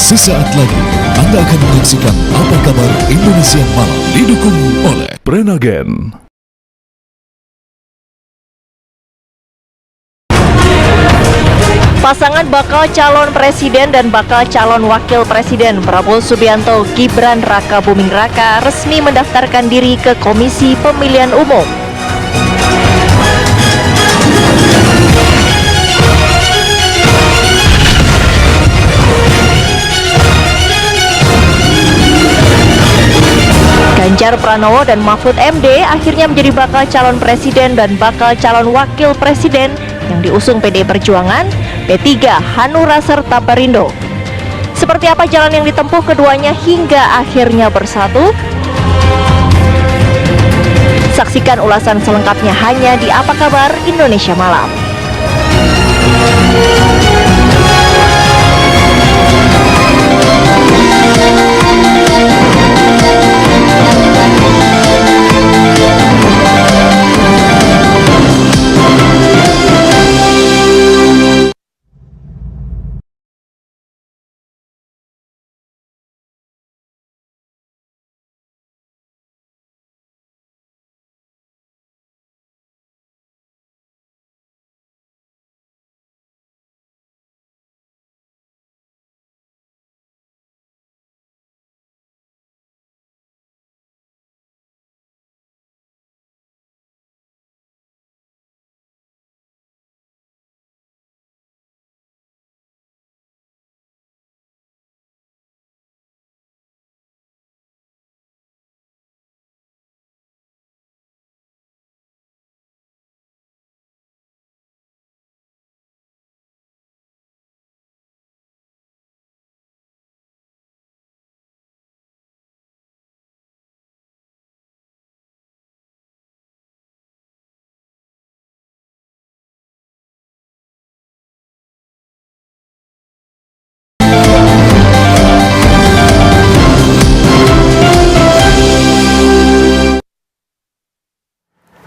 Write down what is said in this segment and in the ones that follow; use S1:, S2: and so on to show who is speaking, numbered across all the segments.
S1: Sesaat lagi Anda akan menyaksikan Apa Kabar Indonesia Malam, didukung oleh Prenagen.
S2: Pasangan bakal calon presiden dan bakal calon wakil presiden Prabowo Subianto Gibran Raka Buming Raka resmi mendaftarkan diri ke Komisi Pemilihan Umum. Ganjar Pranowo dan Mahfud MD akhirnya menjadi bakal calon presiden dan bakal calon wakil presiden yang diusung PDI Perjuangan, P3, Hanura serta Perindo. Seperti apa jalan yang ditempuh keduanya hingga akhirnya bersatu? Saksikan ulasan selengkapnya hanya di Apa Kabar Indonesia Malam.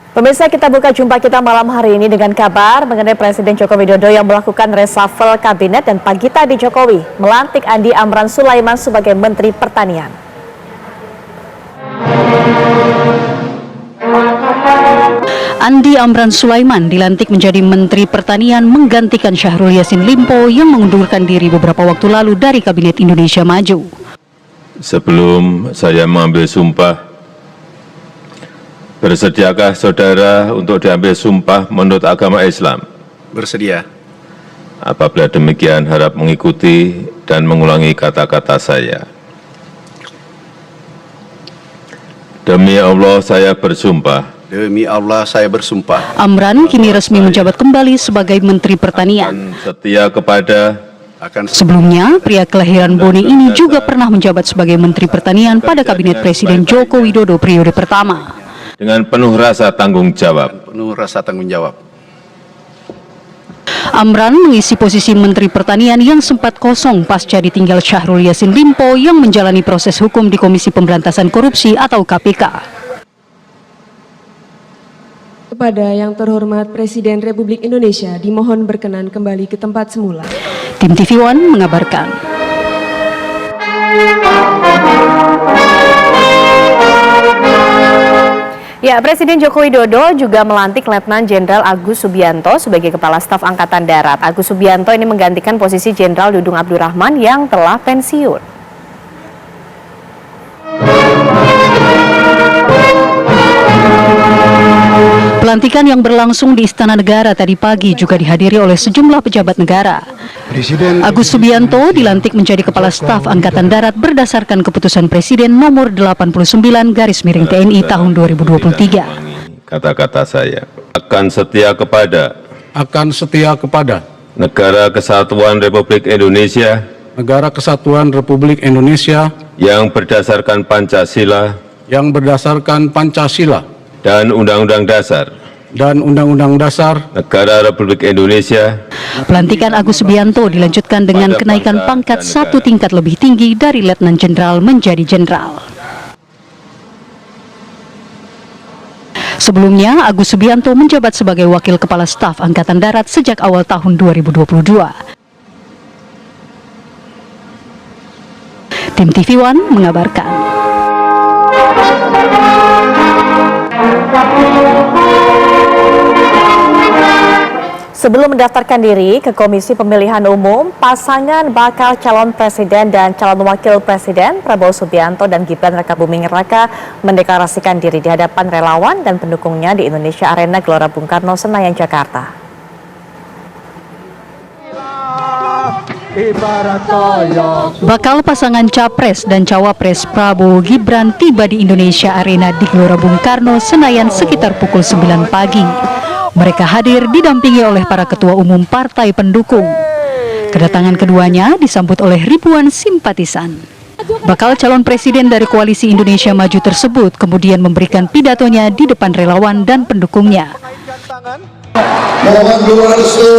S2: Pemirsa, kita buka jumpa kita malam hari ini dengan kabar mengenai Presiden Joko Widodo yang melakukan reshuffle kabinet dan pagi tadi Jokowi melantik Andi Amran Sulaiman sebagai Menteri Pertanian.
S3: Andi Amran Sulaiman dilantik menjadi Menteri Pertanian menggantikan Syahrul Yassin Limpo yang mengundurkan diri beberapa waktu lalu dari Kabinet Indonesia Maju.
S4: Sebelum saya mengambil sumpah, bersediakah saudara untuk diambil sumpah menurut agama Islam?
S5: Bersedia.
S4: Apabila demikian, harap mengikuti dan mengulangi kata-kata saya. Demi Allah saya bersumpah.
S5: Demi Allah saya bersumpah.
S3: Amran kini resmi menjabat kembali sebagai Menteri Pertanian.
S4: Akan setia kepada.
S3: Sebelumnya, pria kelahiran Bone ini juga pernah menjabat sebagai Menteri Pertanian pada Kabinet Presiden Joko Widodo periode pertama.
S4: Dengan penuh rasa tanggung jawab.
S3: Amran mengisi posisi Menteri Pertanian yang sempat kosong pasca ditinggal Syahrul Yassin Limpo yang menjalani proses hukum di Komisi Pemberantasan Korupsi atau KPK.
S6: Kepada yang terhormat Presiden Republik Indonesia dimohon berkenan kembali ke tempat semula.
S3: Tim TV One mengabarkan.
S2: Ya, Presiden Joko Widodo juga melantik Letnan Jenderal Agus Subianto sebagai Kepala Staf Angkatan Darat. Agus Subianto ini menggantikan posisi Jenderal Dudung Abdurrahman yang telah pensiun.
S3: Pelantikan yang berlangsung di Istana Negara tadi pagi juga dihadiri oleh sejumlah pejabat negara. Agus Subianto dilantik menjadi Kepala Staf Angkatan Darat berdasarkan keputusan Presiden nomor 89/TNI tahun 2023.
S4: Kata-kata saya. Akan setia kepada Negara Kesatuan Republik Indonesia yang berdasarkan Pancasila dan Undang-Undang Dasar Negara Republik Indonesia.
S3: Pelantikan Agus Subianto dilanjutkan dengan kenaikan pangkat satu tingkat lebih tinggi dari Letnan Jenderal menjadi Jenderal. Sebelumnya, Agus Subianto menjabat sebagai Wakil Kepala Staf Angkatan Darat sejak awal tahun 2022. Tim TV One mengabarkan.
S2: Sebelum mendaftarkan diri ke Komisi Pemilihan Umum, pasangan bakal calon presiden dan calon wakil presiden Prabowo Subianto dan Gibran Rakabuming Raka mendeklarasikan diri di hadapan relawan dan pendukungnya di Indonesia Arena Gelora Bung Karno, Senayan, Jakarta.
S3: Bakal pasangan Capres dan Cawapres Prabowo Gibran tiba di Indonesia Arena di Gelora Bung Karno, Senayan sekitar pukul 9 pagi. Mereka hadir didampingi oleh para ketua umum partai pendukung. Kedatangan keduanya disambut oleh ribuan simpatisan. Bakal calon presiden dari Koalisi Indonesia Maju tersebut kemudian memberikan pidatonya di depan relawan dan pendukungnya.
S7: Mohon doa restu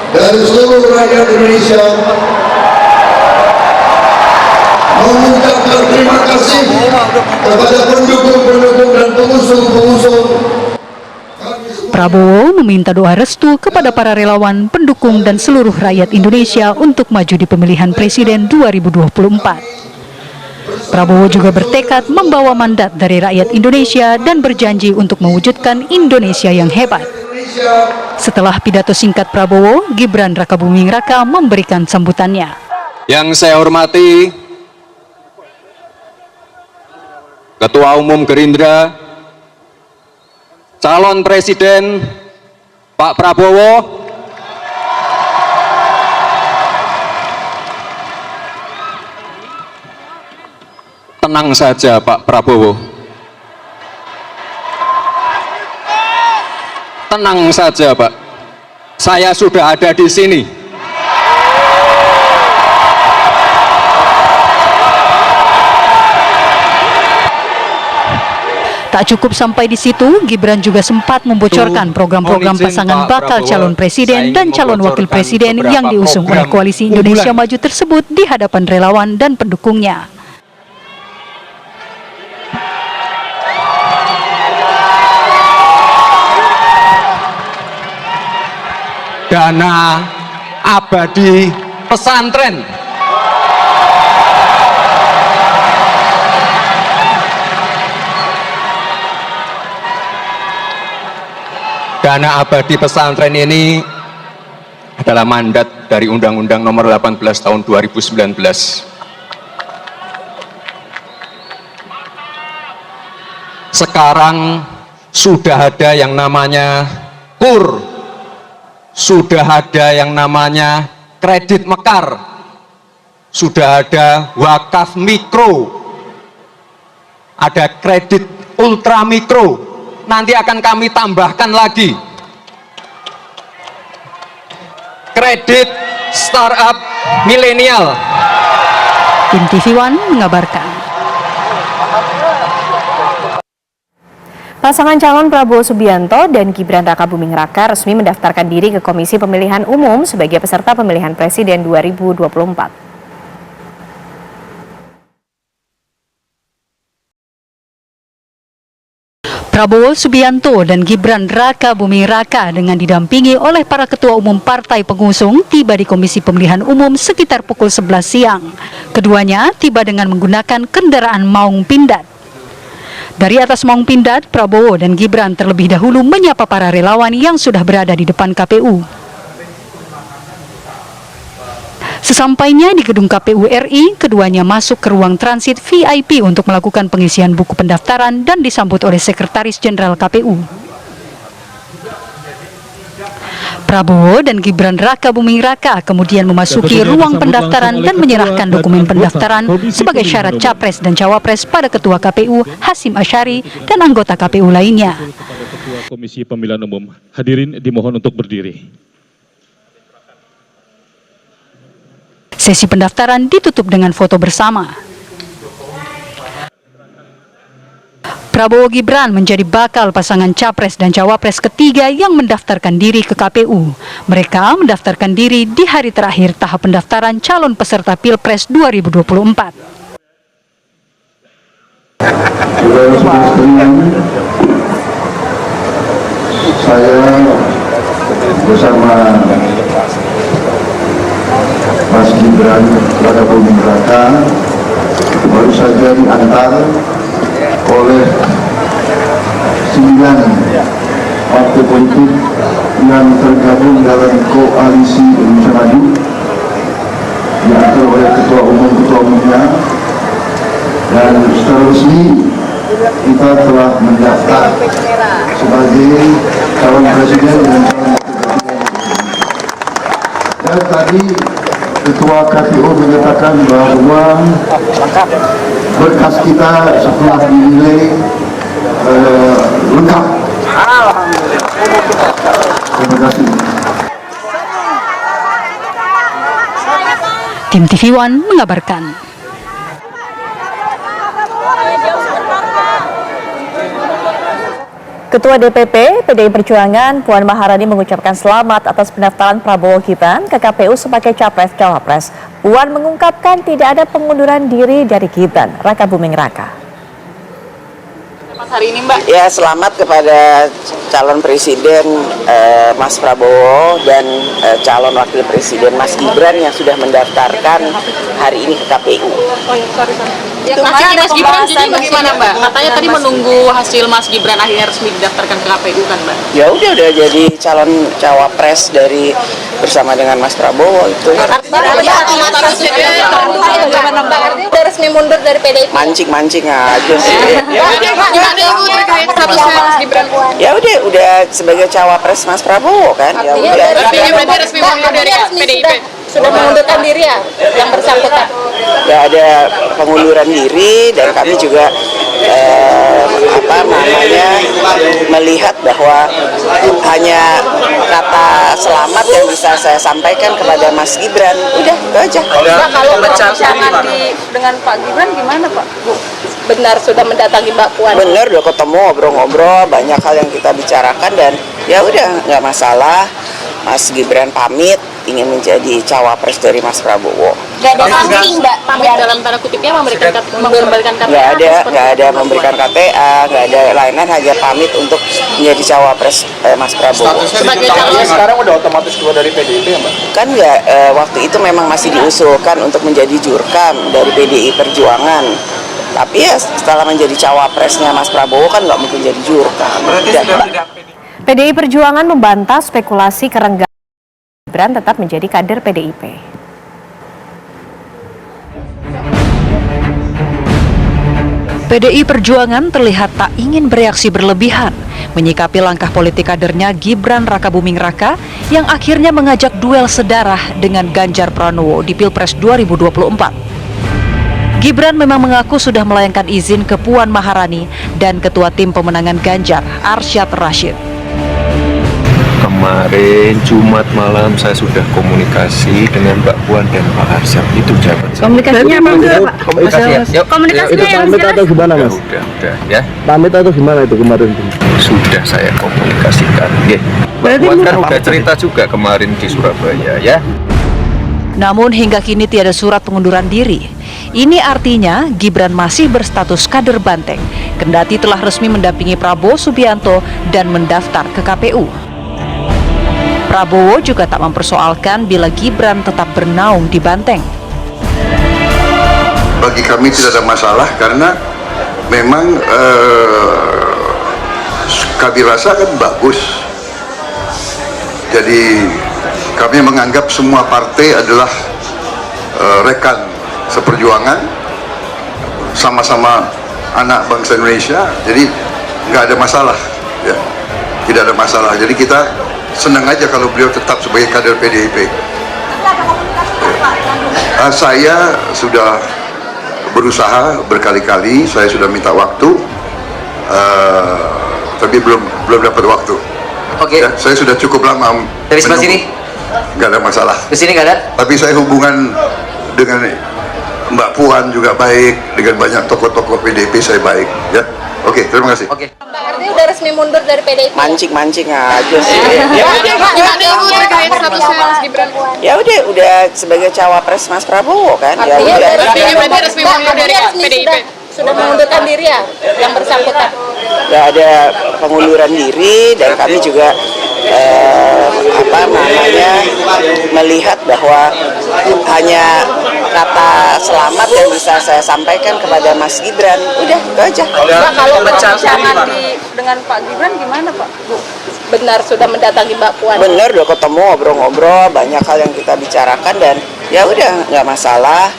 S7: dari seluruh rakyat Indonesia, mengucapkan terima kasih kepada pendukung-pendukung dan pengusung-pengusung.
S3: Prabowo meminta doa restu kepada para relawan, pendukung, dan seluruh rakyat Indonesia untuk maju di pemilihan presiden 2024. Prabowo juga bertekad membawa mandat dari rakyat Indonesia dan berjanji untuk mewujudkan Indonesia yang hebat. Setelah pidato singkat Prabowo, Gibran Rakabuming Raka memberikan sambutannya.
S8: Yang saya hormati Ketua Umum Gerindra, calon presiden Pak Prabowo, tenang saja Pak Prabowo, tenang saja Pak, saya sudah ada di sini.
S3: Tak cukup sampai di situ, Gibran juga sempat membocorkan program-program pasangan bakal calon presiden dan calon wakil presiden yang diusung oleh Koalisi Indonesia Maju tersebut di hadapan relawan dan pendukungnya.
S8: Dana abadi pesantren, dana abadi pesantren ini adalah mandat dari Undang-Undang Nomor 18 Tahun 2019. Sekarang sudah ada yang namanya KUR, sudah ada yang namanya kredit mekar, sudah ada wakaf mikro, ada kredit ultra mikro, nanti akan kami tambahkan lagi kredit startup milenial.
S3: Tim TV One mengabarkan.
S2: Pasangan calon Prabowo Subianto dan Gibran Rakabuming Raka resmi mendaftarkan diri ke Komisi Pemilihan Umum sebagai peserta pemilihan presiden 2024.
S3: Prabowo Subianto dan Gibran Rakabuming Raka dengan didampingi oleh para ketua umum partai pengusung tiba di Komisi Pemilihan Umum sekitar pukul 11 siang. Keduanya tiba dengan menggunakan kendaraan maung pindad. Dari atas maung pindad, Prabowo dan Gibran terlebih dahulu menyapa para relawan yang sudah berada di depan KPU. Sesampainya di gedung KPU RI, keduanya masuk ke ruang transit VIP untuk melakukan pengisian buku pendaftaran dan disambut oleh Sekretaris Jenderal KPU. Prabowo dan Gibran Rakabuming Raka kemudian memasuki ruang pendaftaran dan menyerahkan dokumen pendaftaran sebagai syarat Capres dan Cawapres pada Ketua KPU Hasyim Asyari dan anggota KPU lainnya.
S9: Ketua Komisi Pemilihan Umum, hadirin dimohon untuk berdiri.
S3: Sesi pendaftaran ditutup dengan foto bersama. Prabowo Gibran menjadi bakal pasangan Capres dan Cawapres ketiga yang mendaftarkan diri ke KPU. Mereka mendaftarkan diri di hari terakhir tahap pendaftaran calon peserta Pilpres 2024.
S7: Saya bersama Mas Gibran Raka Buming Raka baru saja diantar oleh 9 partai politik yang tergabung dalam koalisi Indonesia Maju, diantar oleh ketua umumnya, dan secara resmi kita telah mendaftar sebagai calon presiden dan calon wakil presiden. Dan tadi Ketua KPU menyatakan bahwa berkas kita setelah dinilai lengkap. Terima kasih.
S3: Tim TV One mengabarkan.
S2: Ketua DPP PDI Perjuangan Puan Maharani mengucapkan selamat atas pendaftaran Prabowo Gibran ke KPU sebagai Capres-Cawapres. Puan mengungkapkan tidak ada pengunduran diri dari Gibran Raka Buming Raka.
S10: Hari ini Mbak. Ya, selamat kepada calon presiden Mas Prabowo dan calon wakil presiden Mas Gibran yang sudah mendaftarkan hari ini ke KPU.
S11: Ya, kemarin Mas Gibran jadi bagaimana Mbak? Katanya tadi menunggu hasil Mas Gibran akhirnya resmi didaftarkan ke KPU kan Mbak?
S10: Ya udah jadi calon cawapres dari bersama dengan Mas Prabowo itu.
S11: Udah resmi mundur dari PDIP.
S10: Mancing aja sih.
S11: Gimana Ibu terkait statusnya Mas Gibran?
S10: Ya udah sebagai cawapres Mas Prabowo kan. Ya udah.
S11: Berarti resmi mundur dari PDIP.
S12: Sudah mengundurkan diri ya yang bersangkutan?
S10: Ya ada pengunduran diri dan kami juga melihat bahwa hanya kata selamat yang bisa saya sampaikan kepada Mas Gibran. Udah itu aja.
S12: Nah, kalau perbincangan dengan Pak Gibran gimana Pak? Bu, benar sudah mendatangi Mbak Puan?
S10: Benar, udah ketemu ngobrol-ngobrol, banyak hal yang kita bicarakan dan ya udah nggak masalah. Mas Gibran pamit ingin menjadi cawapres dari Mas Prabowo.
S11: Gak ada pamit Mbak, pamit dalam tanda kutipnya mengembalikan KTA?
S10: Nggak ada memberikan KTA, nggak ada lain-lain, hanya pamit untuk menjadi cawapres Mas Prabowo.
S11: Sebagai calon
S13: sekarang udah otomatis keluar dari PDIP ya Mbak?
S10: Kan nggak, waktu itu memang masih diusulkan untuk menjadi jurkam dari PDI Perjuangan. Tapi ya setelah menjadi cawapresnya Mas Prabowo kan nggak mungkin jadi jurkam.
S2: PDI Perjuangan membantah spekulasi kerenggangan Gibran tetap menjadi kader PDIP.
S3: PDI Perjuangan terlihat tak ingin bereaksi berlebihan menyikapi langkah politik kadernya Gibran Raka Buming Raka yang akhirnya mengajak duel sedarah dengan Ganjar Pranowo di Pilpres 2024. Gibran memang mengaku sudah melayangkan izin ke Puan Maharani dan Ketua Tim Pemenangan Ganjar, Arsyad Rashid.
S4: Kemarin Jumat malam saya sudah komunikasi dengan Mbak Puan dan Pak Arsyad. Itu jawaban saya.
S12: Komunikasinya apa enggak Pak?
S7: Komunikasinya yang pamit atau gimana Mas?
S4: Udah ya.
S7: Pamit atau gimana itu kemarin?
S4: Sudah saya komunikasikan. Mbak Puan kan udah cerita juga kemarin di Surabaya ya.
S3: Namun hingga kini tiada surat pengunduran diri. Ini artinya Gibran masih berstatus kader banteng, kendati telah resmi mendampingi Prabowo Subianto dan mendaftar ke KPU. Prabowo juga tak mempersoalkan bila Gibran tetap bernaung di Banteng.
S7: Bagi kami tidak ada masalah karena memang kami rasa kan bagus. Jadi kami menganggap semua partai adalah rekan seperjuangan, sama-sama anak bangsa Indonesia. Jadi nggak ada masalah, ya. Tidak ada masalah. Jadi kita senang aja kalau beliau tetap sebagai kader PDIP. Saya sudah berusaha berkali-kali, saya sudah minta waktu, tapi belum dapat waktu.
S10: Oke.
S7: Ya, saya sudah cukup lama.
S10: Dari sebelah sini?
S7: Nggak ada masalah.
S10: Di sini nggak ada?
S7: Tapi saya hubungan dengan Mbak Puan juga baik, dengan banyak tokoh-tokoh PDIP saya baik. Ya, oke, terima kasih.
S10: Oke.
S12: Berarti udah resmi mundur dari PDIP?
S10: Mancing aja sih.
S11: Gimana Ibu terkait statusnya Mas Gibran?
S10: Ya udah sebagai cawapres Mas Prabowo kan. Ya
S11: Artinya
S10: udah.
S11: resmi mundur dari PDIP.
S12: Sudah mengundurkan diri ya yang bersangkutan?
S10: Ya ada pengunduran diri dan kami juga melihat bahwa hanya kata selamat yang bisa saya sampaikan kepada Mas Gibran. Udah, itu aja.
S12: Mbak, kalau perbincangan dengan Pak Gibran gimana Pak? Bu, benar sudah mendatangi Mbak Puan?
S10: Benar, udah ketemu, ngobrol-ngobrol, banyak hal yang kita bicarakan dan ya udah nggak masalah.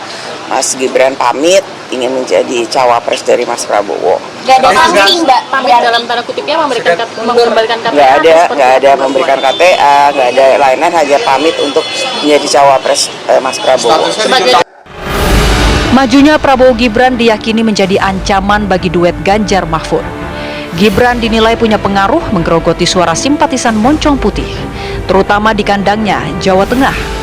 S10: Mas Gibran pamit ingin menjadi cawapres dari Mas Prabowo.
S12: Gak ada pamit, Mbak. Pamit dalam tanda kutipnya mengembalikan KTA?
S10: Nggak ada memberikan KTA, nggak ada lain-lain, hanya pamit untuk menjadi cawapres Mas Prabowo.
S3: Majunya Prabowo Gibran diyakini menjadi ancaman bagi duet Ganjar Mahfud. Gibran dinilai punya pengaruh menggerogoti suara simpatisan Moncong Putih, terutama di kandangnya, Jawa Tengah.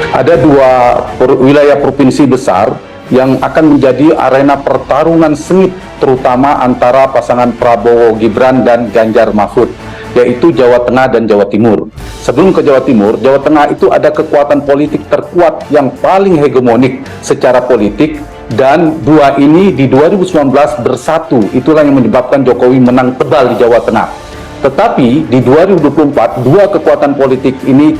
S14: Ada dua wilayah provinsi besar yang akan menjadi arena pertarungan sengit, terutama antara pasangan Prabowo Gibran dan Ganjar Mahfud, yaitu Jawa Tengah dan Jawa Timur. Sebelum ke Jawa Timur, Jawa Tengah itu ada kekuatan politik terkuat yang paling hegemonik secara politik, dan dua ini di 2019 bersatu. Itulah yang menyebabkan Jokowi menang tebal di Jawa Tengah. Tetapi di 2024 dua kekuatan politik ini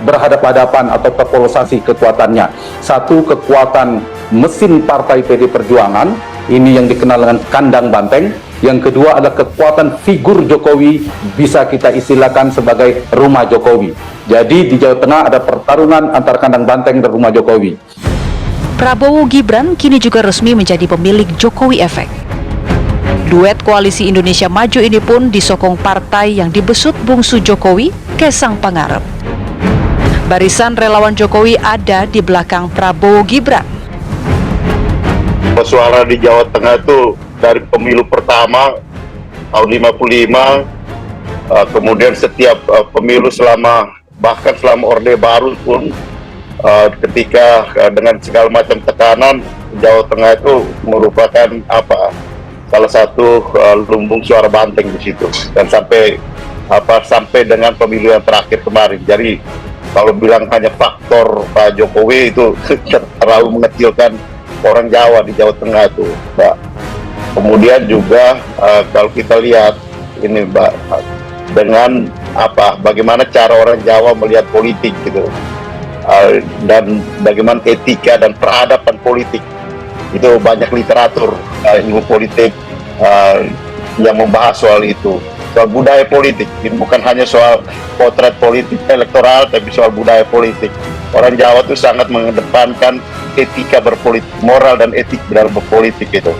S14: berhadapan-hadapan atau terpolarisasi kekuatannya. Satu, kekuatan mesin partai PD Perjuangan, ini yang dikenal dengan kandang banteng. Yang kedua adalah kekuatan figur Jokowi, bisa kita istilahkan sebagai rumah Jokowi. Jadi di Jawa Tengah ada pertarungan antara kandang banteng dan rumah Jokowi.
S3: Prabowo Gibran kini juga resmi menjadi pemilik Jokowi Efek. Duet Koalisi Indonesia Maju ini pun disokong partai yang dibesut bungsu Jokowi, Kaisang Pangarep. Barisan relawan Jokowi ada di belakang Prabowo Gibran.
S15: Suara di Jawa Tengah itu dari pemilu pertama tahun 55, kemudian setiap pemilu bahkan selama Orde Baru pun, ketika dengan segala macam tekanan, Jawa Tengah itu merupakan salah satu lumbung suara banteng di situ, dan sampai dengan pemilu yang terakhir kemarin. Jadi kalau bilang hanya faktor Pak Jokowi itu terlalu mengecilkan orang Jawa di Jawa Tengah itu, Mbak. Kemudian juga kalau kita lihat ini, Mbak, dengan bagaimana cara orang Jawa melihat politik gitu, dan bagaimana etika dan peradaban politik. Itu banyak literatur ilmu politik yang membahas soal itu, soal budaya politik. Ini bukan hanya soal potret politik elektoral, tapi soal budaya politik. Orang Jawa itu sangat mengedepankan etika berpolitik, moral dan etik dalam berpolitik itu.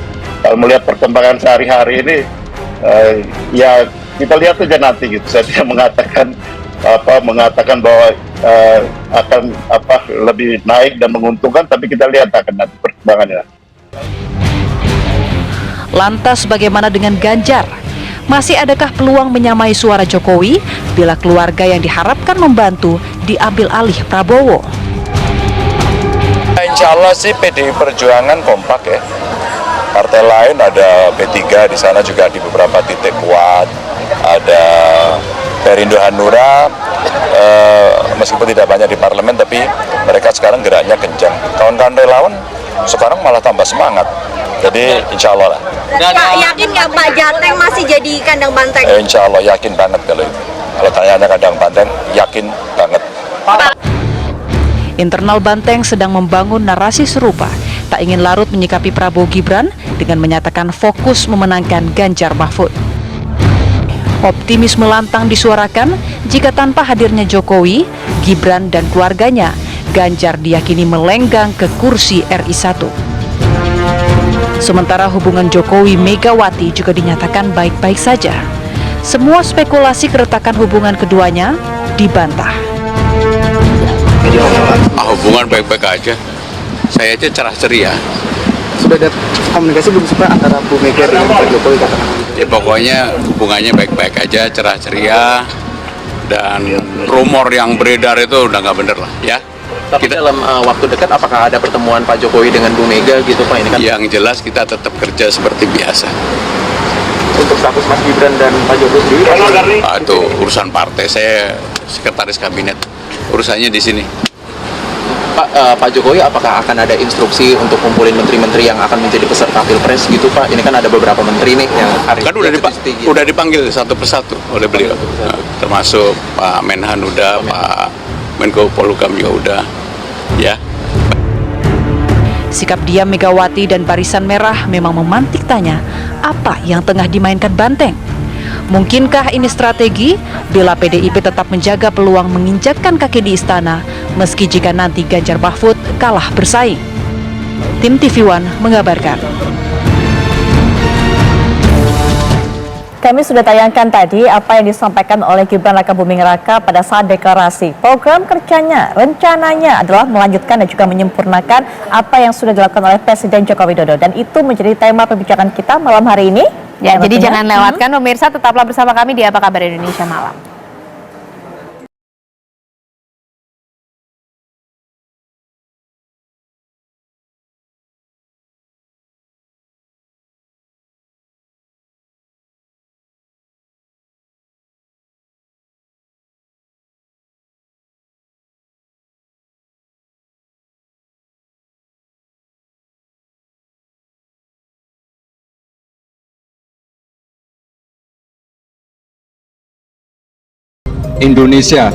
S15: Kalau melihat perkembangan sehari-hari ini, ya kita lihat saja nanti gitu. Saya tidak mengatakan bahwa akan lebih naik dan menguntungkan, tapi kita lihat akan nanti perkembangannya.
S3: Lantas bagaimana dengan Ganjar? Masih adakah peluang menyamai suara Jokowi bila keluarga yang diharapkan membantu diambil alih Prabowo?
S16: Insya Allah sih PDI Perjuangan kompak ya. Partai lain ada P3 di sana juga di beberapa titik kuat. Ada Perindo Hanura, meskipun tidak banyak di parlemen, tapi mereka sekarang geraknya kencang. Kawan-kawan relawan sekarang malah tambah semangat. Jadi insya Allah lah.
S12: Yakin nggak Pak Jateng masih jadi kandang banteng?
S16: Insya Allah yakin banget kalau itu. Kalau tanya kandang banteng, yakin banget.
S3: Internal Banteng sedang membangun narasi serupa, tak ingin larut menyikapi Prabowo Gibran dengan menyatakan fokus memenangkan Ganjar Mahfud. Optimisme lantang disuarakan jika tanpa hadirnya Jokowi, Gibran dan keluarganya, Ganjar diyakini melenggang ke kursi RI 1. Sementara hubungan Jokowi-Megawati juga dinyatakan baik-baik saja. Semua spekulasi keretakan hubungan keduanya dibantah.
S17: Hubungan baik-baik aja. Saya aja cerah ceria.
S13: Sudah ada komunikasi belum sih Pak antara Bu Mega dengan Pak Jokowi katakan?
S17: Ya pokoknya hubungannya baik-baik aja, cerah ceria, dan rumor yang beredar itu udah nggak bener lah ya.
S13: Tapi dalam waktu dekat apakah ada pertemuan Pak Jokowi dengan Bu Mega gitu Pak? Ini kan
S17: yang jelas kita tetap kerja seperti biasa.
S13: Untuk status Mas Gibran dan Pak Jokowi sendiri?
S17: Itu urusan partai, saya sekretaris kabinet, urusannya di sini.
S13: Pak Jokowi apakah akan ada instruksi untuk kumpulin menteri-menteri yang akan menjadi peserta Pilpres gitu Pak? Ini kan ada beberapa menteri nih yang hari
S17: Kan udah dipanggil satu persatu oleh beliau. Nah, termasuk Pak Menhan udah, Pak Menko Polhukam juga udah. Ya.
S18: Sikap diam Megawati dan Barisan Merah memang memantik tanya apa yang tengah dimainkan Banteng. Mungkinkah ini strategi bila PDIP tetap menjaga peluang menginjakkan kaki di istana meski jika nanti Ganjar Mahfud kalah bersaing? Tim TV One mengabarkan.
S2: Kami sudah tayangkan tadi apa yang disampaikan oleh Gibran Rakabuming Raka pada saat deklarasi. Program kerjanya, rencananya adalah melanjutkan dan juga menyempurnakan apa yang sudah dilakukan oleh Presiden Joko Widodo. Dan itu menjadi tema perbincangan kita malam hari ini.
S19: Ya, jadi jangan lewatkan pemirsa, tetaplah bersama kami di Apa Kabar Indonesia Malam.
S8: Indonesia.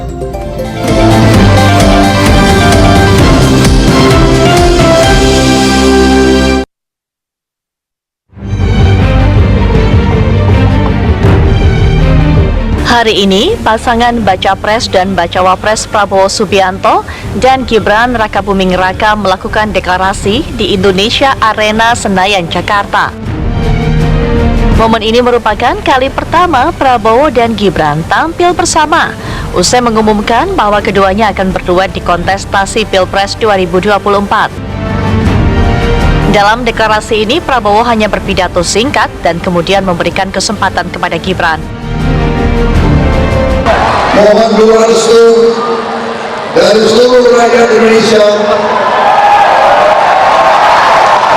S2: Hari ini, pasangan Baca Pres dan Bacawa Pres Prabowo Subianto dan Gibran Rakabuming Raka melakukan deklarasi di Indonesia Arena Senayan, Jakarta. Momen ini merupakan kali pertama Prabowo dan Gibran tampil bersama usai mengumumkan bahwa keduanya akan berduet di kontestasi Pilpres 2024. Dalam deklarasi ini, Prabowo hanya berpidato singkat dan kemudian memberikan kesempatan kepada Gibran.
S20: Mohon doa restu dari seluruh rakyat Indonesia,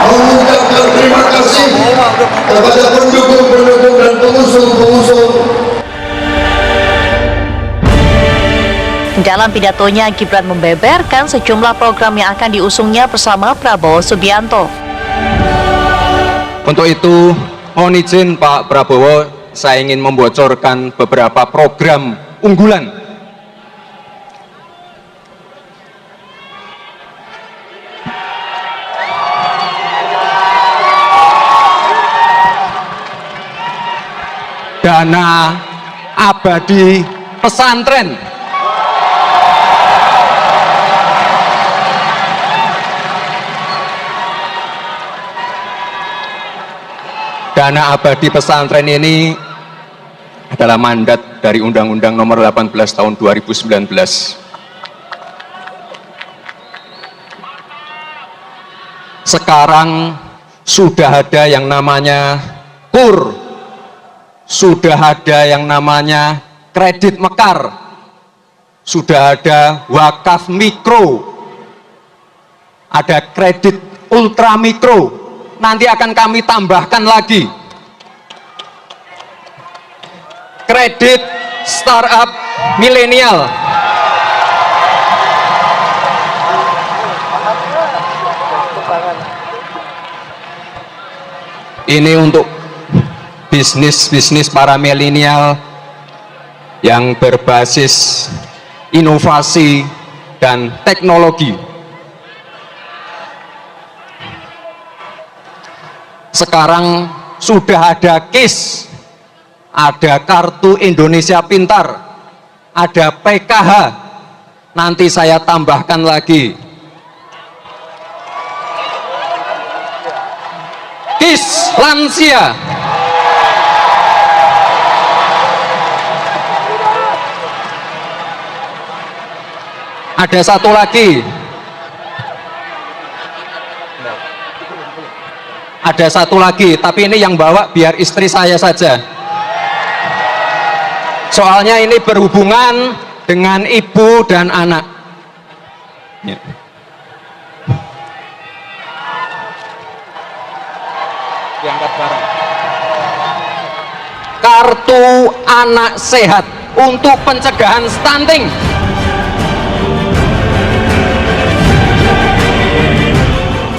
S20: mengucapkan terima kasih kepada pendukung-pendukung dan pengusung-pengusung.
S2: Dalam pidatonya, Gibran membeberkan sejumlah program yang akan diusungnya bersama Prabowo Subianto.
S8: Untuk itu, mohon izin Pak Prabowo, saya ingin membocorkan beberapa program unggulan. Dana abadi pesantren. Dana abadi pesantren ini adalah mandat dari Undang-Undang Nomor 18 Tahun 2019. Sekarang sudah ada yang namanya KUR, sudah ada yang namanya kredit mekar, sudah ada wakaf mikro, ada kredit ultra mikro, nanti akan kami tambahkan lagi kredit startup milenial. Ini untuk bisnis para milenial yang berbasis inovasi dan teknologi. Sekarang sudah ada KIS, ada Kartu Indonesia Pintar, ada PKH, nanti saya tambahkan lagi KIS Lansia. Ada satu lagi, tapi ini yang bawa biar istri saya saja. Soalnya ini berhubungan dengan ibu dan anak. Ya. Diangkat bareng. Kartu anak sehat untuk pencegahan stunting.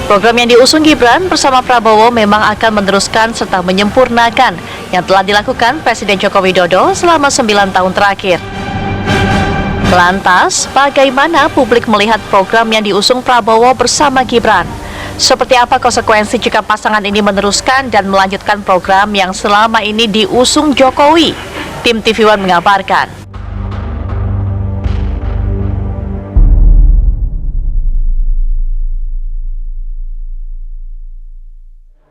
S2: Program yang diusung Gibran bersama Prabowo memang akan meneruskan serta menyempurnakan yang telah dilakukan Presiden Joko Widodo selama 9 tahun terakhir. Lantas, bagaimana publik melihat program yang diusung Prabowo bersama Gibran? Seperti apa konsekuensi jika pasangan ini meneruskan dan melanjutkan program yang selama ini diusung Jokowi? Tim TV One mengabarkan.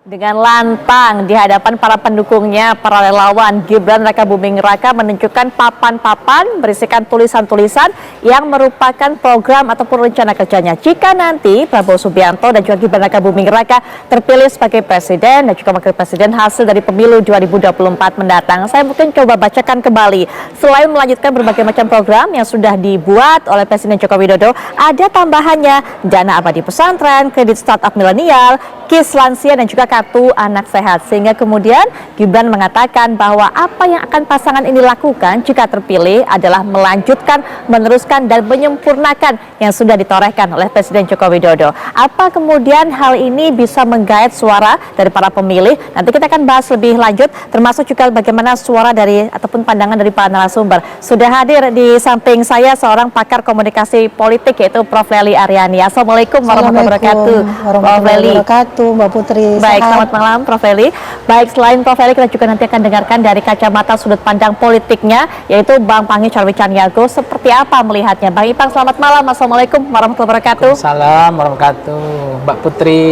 S2: Dengan lantang di hadapan para pendukungnya, para relawan, Gibran Rakabuming Raka menunjukkan papan-papan berisikan tulisan-tulisan yang merupakan program ataupun rencana kerjanya. Jika nanti Prabowo Subianto dan juga Gibran Rakabuming Raka terpilih sebagai presiden dan juga wakil presiden hasil dari pemilu 2024 mendatang. Saya mungkin coba bacakan kembali. Selain melanjutkan berbagai macam program yang sudah dibuat oleh Presiden Joko Widodo, ada tambahannya dana abadi pesantren, kredit startup milenial, KIS lansia dan juga kartu anak sehat. Sehingga kemudian Gibran mengatakan bahwa apa yang akan pasangan ini lakukan jika terpilih adalah melanjutkan, meneruskan dan menyempurnakan yang sudah ditorehkan oleh Presiden Joko Widodo. Apa kemudian hal ini bisa menggait suara dari para pemilih? Nanti kita akan bahas lebih lanjut, termasuk juga bagaimana suara dari ataupun pandangan dari para narasumber. Sudah hadir di samping saya seorang pakar komunikasi politik yaitu Prof. Lely Aryani. Assalamualaikum warahmatullahi wabarakatuh. Prof. Lely.
S21: Mbak Putri.
S2: Baik, selamat malam Prof. Lely. Baik, selain Prof. Lely kita juga nanti akan dengarkan dari kacamata sudut pandang politiknya, yaitu Bang Pangi Charwi Caniago. Seperti apa melihatnya? Bang Ipang, selamat malam. Assalamualaikum warahmatullahi wabarakatuh.
S22: Salam warahmatullahi wabarakatuh. Mbak Putri.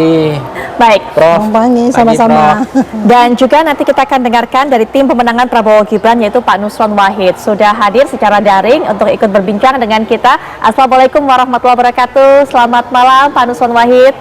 S2: Baik,
S21: Prof. Bang Pangi, sama-sama.
S2: Dan juga nanti kita akan dengarkan dari tim pemenangan Prabowo Gibran, yaitu Pak Nusron Wahid. Sudah hadir secara daring untuk ikut berbincang dengan kita. Assalamualaikum warahmatullahi wabarakatuh. Selamat malam Pak Nusron Wahid.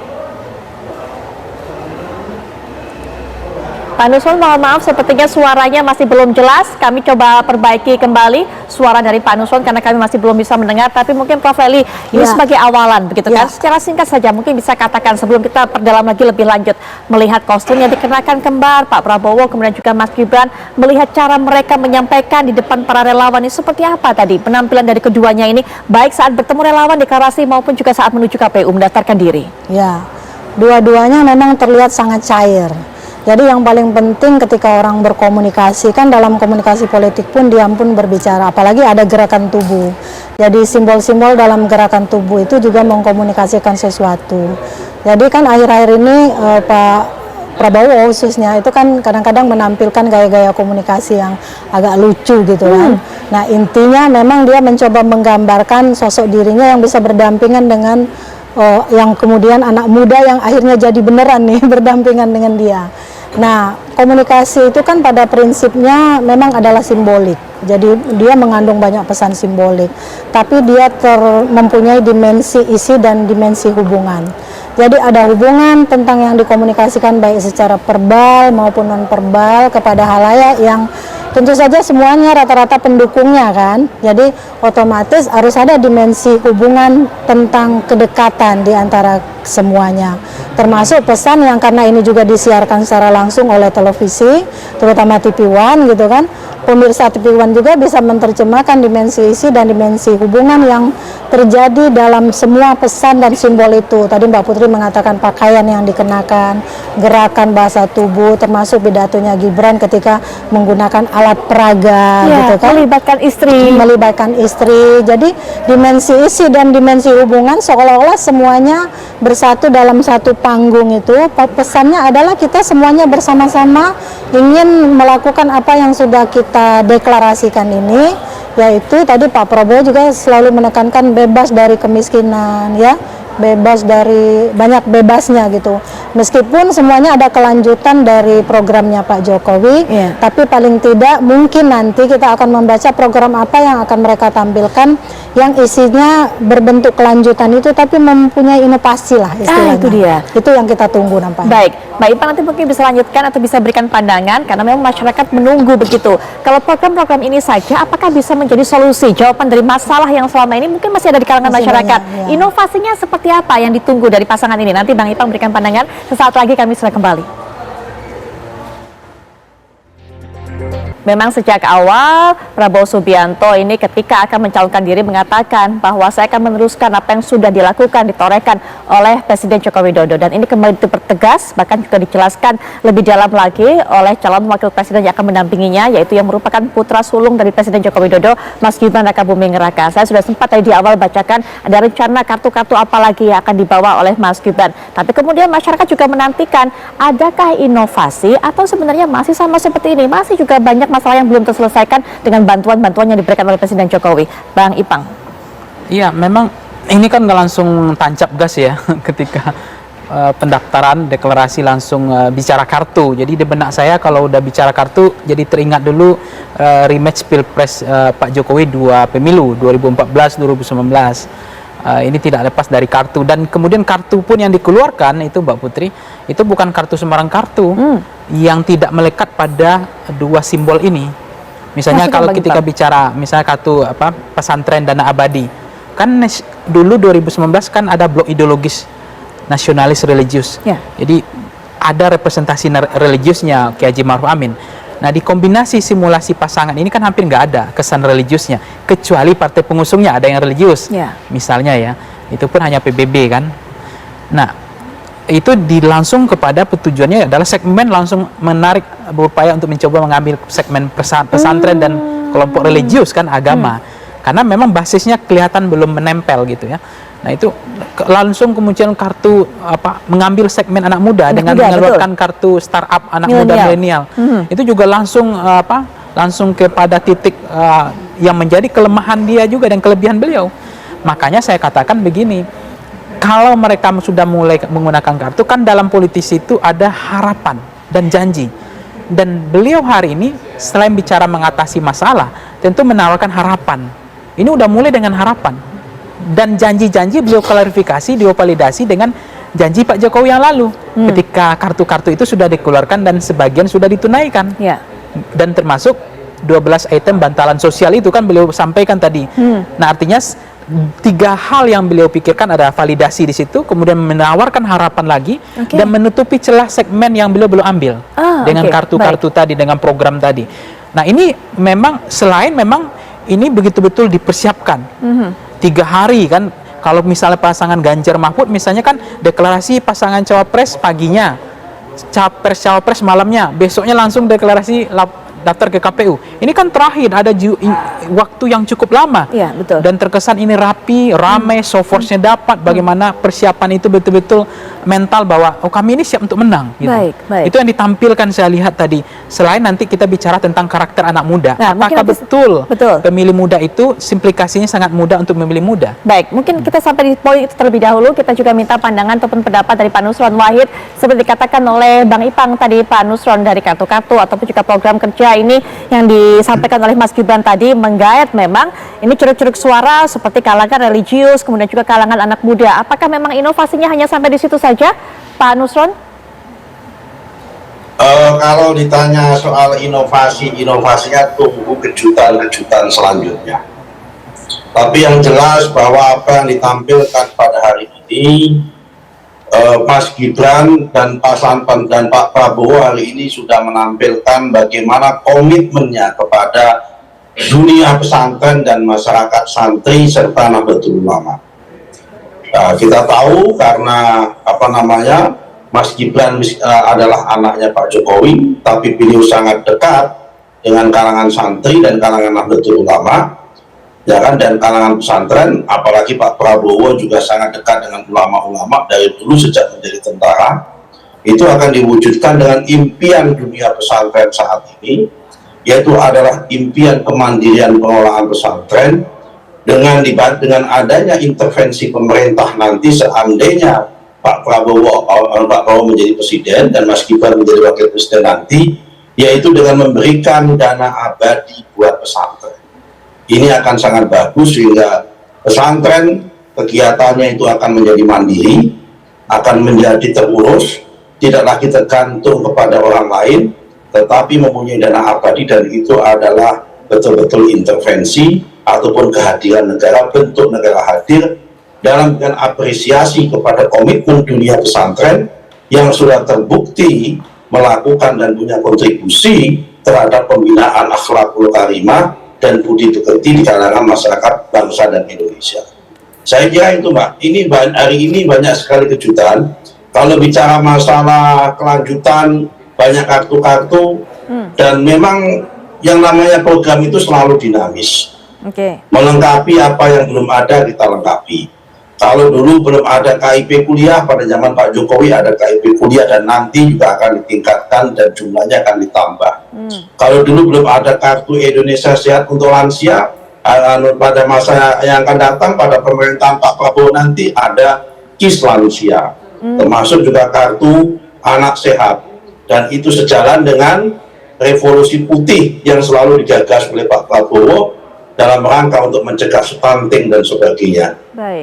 S2: Pak Nusron, mohon maaf sepertinya suaranya masih belum jelas. Kami coba perbaiki kembali suara dari Pak Nusron karena kami masih belum bisa mendengar. Tapi mungkin Prof. Lely, ini sebagai awalan begitu kan? Secara singkat saja mungkin bisa katakan sebelum kita perdalam lagi lebih lanjut. Melihat kostum yang dikenakan kembar Pak Prabowo kemudian juga Mas Gibran, melihat cara mereka menyampaikan di depan para relawan ini seperti apa tadi penampilan dari keduanya ini, baik saat bertemu relawan deklarasi maupun juga saat menuju KPU mendaftarkan diri?
S21: Ya, dua-duanya memang terlihat sangat cair. Jadi yang paling penting ketika orang berkomunikasi, kan dalam komunikasi politik pun dia pun berbicara, apalagi ada gerakan tubuh. Jadi simbol-simbol dalam gerakan tubuh itu juga mengkomunikasikan sesuatu. Jadi kan akhir-akhir ini Pak Prabowo khususnya itu kan kadang-kadang menampilkan gaya-gaya komunikasi yang agak lucu gitu kan. Nah intinya memang dia mencoba menggambarkan sosok dirinya yang bisa berdampingan dengan yang kemudian anak muda yang akhirnya jadi beneran nih berdampingan dengan dia. Nah, komunikasi itu kan pada prinsipnya memang adalah simbolik. Jadi dia mengandung banyak pesan simbolik, tapi dia mempunyai dimensi isi dan dimensi hubungan. Jadi ada hubungan tentang yang dikomunikasikan baik secara verbal maupun non verbal kepada halayak yang tentu saja semuanya rata-rata pendukungnya kan. Jadi otomatis harus ada dimensi hubungan tentang kedekatan di antara semuanya. Termasuk pesan yang karena ini juga disiarkan secara langsung oleh televisi, terutama TV One gitu kan. Pemirsa TV One juga bisa menerjemahkan dimensi isi dan dimensi hubungan yang terjadi dalam semua pesan dan simbol itu. Tadi Mbak Putri mengatakan pakaian yang dikenakan, gerakan bahasa tubuh, termasuk pidatonya Gibran ketika menggunakan alat peraga gitu kan. Melibatkan istri. Jadi dimensi isi dan dimensi hubungan seolah-olah semuanya bersatu dalam satu panggung itu. Pesannya adalah kita semuanya bersama-sama ingin melakukan apa yang sudah kita deklarasikan ini, yaitu tadi Pak Prabowo juga selalu menekankan bebas dari kemiskinan ya, bebas dari banyak bebasnya gitu. Meskipun semuanya ada kelanjutan dari programnya Pak Jokowi, tapi paling tidak mungkin nanti kita akan membaca program apa yang akan mereka tampilkan yang isinya berbentuk kelanjutan itu tapi mempunyai inovasi lah istilahnya.
S2: Itu dia.
S21: Itu yang kita tunggu nampaknya.
S2: Baik, Mbak Ipang nanti mungkin bisa lanjutkan atau bisa berikan pandangan karena memang masyarakat menunggu begitu. Kalau program-program ini saja apakah bisa menjadi solusi jawaban dari masalah yang selama ini mungkin masih ada di kalangan masyarakat? Inovasinya seperti apa yang ditunggu dari pasangan ini? Nanti Bang Ipang berikan pandangan. Sesaat lagi kami sudah kembali.
S19: Memang sejak awal Prabowo Subianto ini ketika akan mencalonkan diri mengatakan bahwa saya akan meneruskan apa yang sudah dilakukan, ditorehkan oleh Presiden Joko Widodo. Dan ini kembali dipertegas, bahkan juga dijelaskan lebih dalam lagi oleh calon wakil presiden yang akan mendampinginya, yaitu yang merupakan putra sulung dari Presiden Joko Widodo, Mas Gibran Rakabuming Raka. Saya sudah sempat tadi di awal bacakan ada rencana kartu-kartu apa lagi yang akan dibawa oleh Mas Gibran. Tapi kemudian masyarakat juga menantikan, adakah inovasi atau sebenarnya masih sama seperti ini? Masih juga banyak masalah yang belum terselesaikan dengan bantuan-bantuan yang diberikan oleh Presiden Jokowi. Bang Ipang.
S22: Iya, memang ini kan nggak langsung tancap gas ya ketika pendaftaran deklarasi langsung bicara kartu. Jadi di benak saya kalau udah bicara kartu, jadi teringat dulu rematch Pilpres Pak Jokowi 2 pemilu 2014-2019. Ini tidak lepas dari kartu, dan kemudian kartu pun yang dikeluarkan itu Mbak Putri itu bukan kartu sembarang kartu yang tidak melekat pada dua simbol ini. Misalnya kalau kita bicara misalnya kartu pesantren dana abadi, kan dulu 2019 kan ada blok ideologis nasionalis religius, jadi ada representasi religiusnya Kiai Haji Ma'ruf Amin. Nah, di kombinasi simulasi pasangan ini kan hampir nggak ada kesan religiusnya, kecuali partai pengusungnya ada yang religius, misalnya ya, itu pun hanya PBB kan. Nah, itu dilangsung kepada tujuannya adalah segmen langsung menarik, berupaya untuk mencoba mengambil segmen pesantren dan kelompok religius kan, agama, karena memang basisnya kelihatan belum menempel gitu ya. Nah, itu langsung kemudian kartu mengambil segmen anak muda dengan mengeluarkan kartu startup anak muda milenial. Itu juga langsung langsung kepada titik yang menjadi kelemahan dia juga dan kelebihan beliau. Makanya saya katakan begini, kalau mereka sudah mulai menggunakan kartu, kan dalam politisi itu ada harapan dan janji. Dan beliau hari ini selain bicara mengatasi masalah, tentu menawarkan harapan. Ini udah mulai dengan harapan. Dan janji-janji beliau klarifikasi, validasi dengan janji Pak Jokowi yang lalu ketika kartu-kartu itu sudah dikeluarkan dan sebagian sudah ditunaikan. Dan termasuk 12 item bantalan sosial itu kan beliau sampaikan tadi. Nah, artinya 3 hal yang beliau pikirkan ada validasi di situ, kemudian menawarkan harapan lagi, dan menutupi celah segmen yang beliau belum ambil dengan kartu-kartu tadi, dengan program tadi. Nah, ini memang selain memang ini begitu-betul dipersiapkan. 3 hari kan, kalau misalnya pasangan Ganjar Mahfud misalnya kan deklarasi pasangan cawapres paginya, capres-cawapres malamnya, besoknya langsung deklarasi daftar ke KPU. Ini kan terakhir ada waktu yang cukup lama, dan terkesan ini rapi, ramai, so force-nya dapat, bagaimana persiapan itu betul-betul mental bahwa kami ini siap untuk menang gitu. Itu yang ditampilkan saya lihat tadi. Selain nanti kita bicara tentang karakter anak muda, apakah betul pemilih muda itu implikasinya sangat mudah untuk memilih muda.
S19: Baik, mungkin kita sampai di poin itu terlebih dahulu. Kita juga minta pandangan ataupun pendapat dari Pak Nusron Wahid, seperti dikatakan oleh Bang Ipang tadi, Pak Nusron, dari kartu-kartu ataupun juga program kerja ini yang disampaikan oleh Mas Gibran tadi menggait memang ini curug-curug suara seperti kalangan religius, kemudian juga kalangan anak muda. Apakah memang inovasinya hanya sampai di situ saja, Pak Nusron?
S1: Kalau ditanya soal inovasinya tunggu kejutan-kejutan selanjutnya. Tapi yang jelas bahwa apa yang ditampilkan pada hari ini, Mas Gibran dan Pak Prabowo hari ini sudah menampilkan bagaimana komitmennya kepada dunia pesantren dan masyarakat santri serta Nahdlatul Ulama. Kita tahu karena Mas Gibran adalah anaknya Pak Jokowi, tapi beliau sangat dekat dengan kalangan santri dan kalangan Nahdlatul Ulama, ya kan, dan kalangan pesantren. Apalagi Pak Prabowo juga sangat dekat dengan ulama-ulama dari dulu sejak menjadi tentara. Itu akan diwujudkan dengan impian dunia pesantren saat ini, yaitu adalah impian kemandirian pengelolaan pesantren dengan adanya intervensi pemerintah nanti seandainya Pak Prabowo menjadi presiden dan Mas Gibran menjadi wakil presiden nanti, yaitu dengan memberikan dana abadi buat pesantren. Ini akan sangat bagus sehingga pesantren kegiatannya itu akan menjadi mandiri, akan menjadi terurus, tidak lagi tergantung kepada orang lain, tetapi mempunyai dana abadi, dan itu adalah betul-betul intervensi ataupun kehadiran negara, bentuk negara hadir dalam memberikan apresiasi kepada komitmen dunia pesantren yang sudah terbukti melakukan dan punya kontribusi terhadap pembinaan akhlakul karimah dan budi pekerti di kalangan masyarakat bangsa dan Indonesia. Saya kira itu Mbak, ini hari ini banyak sekali kejutan. Kalau bicara masalah kelanjutan, banyak kartu-kartu, dan memang yang namanya program itu selalu dinamis. Melengkapi apa yang belum ada, kita lengkapi. Kalau dulu belum ada KIP kuliah, pada zaman Pak Jokowi ada KIP kuliah, dan nanti juga akan ditingkatkan dan jumlahnya akan ditambah. Kalau dulu belum ada kartu Indonesia Sehat untuk lansia, pada masa yang akan datang pada pemerintahan Pak Prabowo nanti ada KIS lansia, termasuk juga kartu anak sehat, dan itu sejalan dengan revolusi putih yang selalu digagas oleh Pak Prabowo dalam rangka untuk mencegah stunting dan sebagainya.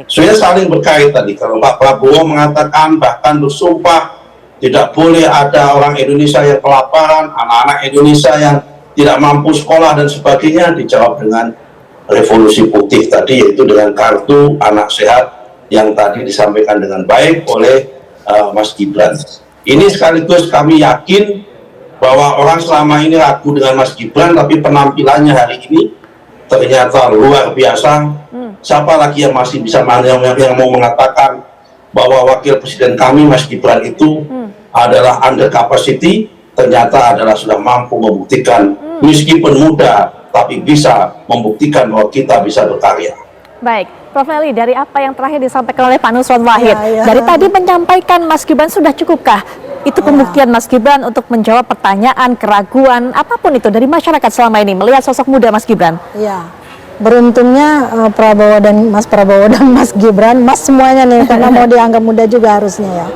S1: Sebenarnya saling berkait tadi. Kalau Pak Prabowo mengatakan, bahkan bersumpah tidak boleh ada orang Indonesia yang kelaparan, anak-anak Indonesia yang tidak mampu sekolah dan sebagainya, dijawab dengan revolusi putih tadi, yaitu dengan kartu anak sehat yang tadi disampaikan dengan baik oleh Mas Gibran. Ini sekaligus kami yakin bahwa orang selama ini ragu dengan Mas Gibran, tapi penampilannya hari ini ternyata luar biasa. Siapa lagi yang masih bisa yang mau mengatakan bahwa wakil presiden kami Mas Gibran itu adalah under capacity? Ternyata adalah sudah mampu membuktikan, meskipun muda tapi bisa membuktikan bahwa kita bisa berkarya.
S19: Baik, Prof. Nelly, dari apa yang terakhir disampaikan oleh Pak Nusron Wahid, dari tadi menyampaikan Mas Gibran sudah cukupkah itu pembuktian Mas Gibran untuk menjawab pertanyaan, keraguan, apapun itu dari masyarakat selama ini melihat sosok muda Mas Gibran?
S21: Iya, beruntungnya Prabowo dan Mas Prabowo dan Mas Gibran, Mas semuanya nih, karena mau dianggap muda juga harusnya ya.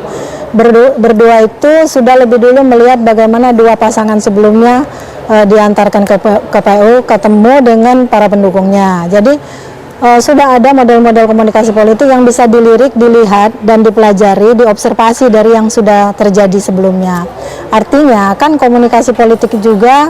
S21: Berdua itu sudah lebih dulu melihat bagaimana dua pasangan sebelumnya diantarkan ke KPU, ketemu dengan para pendukungnya. Jadi sudah ada model-model komunikasi politik yang bisa dilirik, dilihat, dan dipelajari, diobservasi dari yang sudah terjadi sebelumnya. Artinya kan komunikasi politik juga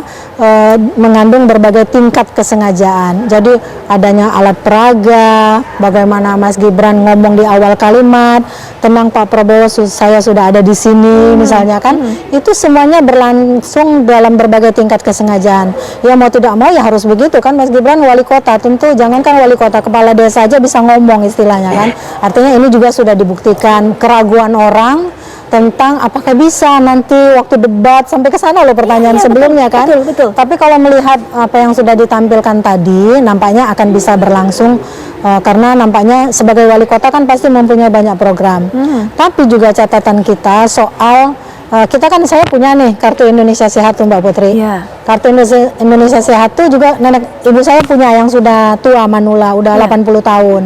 S21: mengandung berbagai tingkat kesengajaan. Jadi adanya alat peraga, bagaimana Mas Gibran ngomong di awal kalimat, tenang Pak Prabowo, saya sudah ada di sini, misalnya kan, itu semuanya berlangsung dalam berbagai tingkat kesengajaan. Ya mau tidak mau ya harus begitu kan, Mas Gibran wali kota, tentu jangankan wali kota, kepala desa aja bisa ngomong istilahnya kan. Artinya ini juga sudah dibuktikan keraguan orang tentang apakah bisa nanti waktu debat, sampai ke sana loh pertanyaan sebelumnya kan. Betul. Tapi kalau melihat apa yang sudah ditampilkan tadi, nampaknya akan bisa berlangsung karena nampaknya sebagai wali kota kan pasti mempunyai banyak program. Tapi juga catatan kita soal kita kan, saya punya nih kartu Indonesia Sehat tuh Mbak Putri. Kartu Indonesia Sehat tuh juga nenek ibu saya punya yang sudah tua, Manula, udah 80 tahun.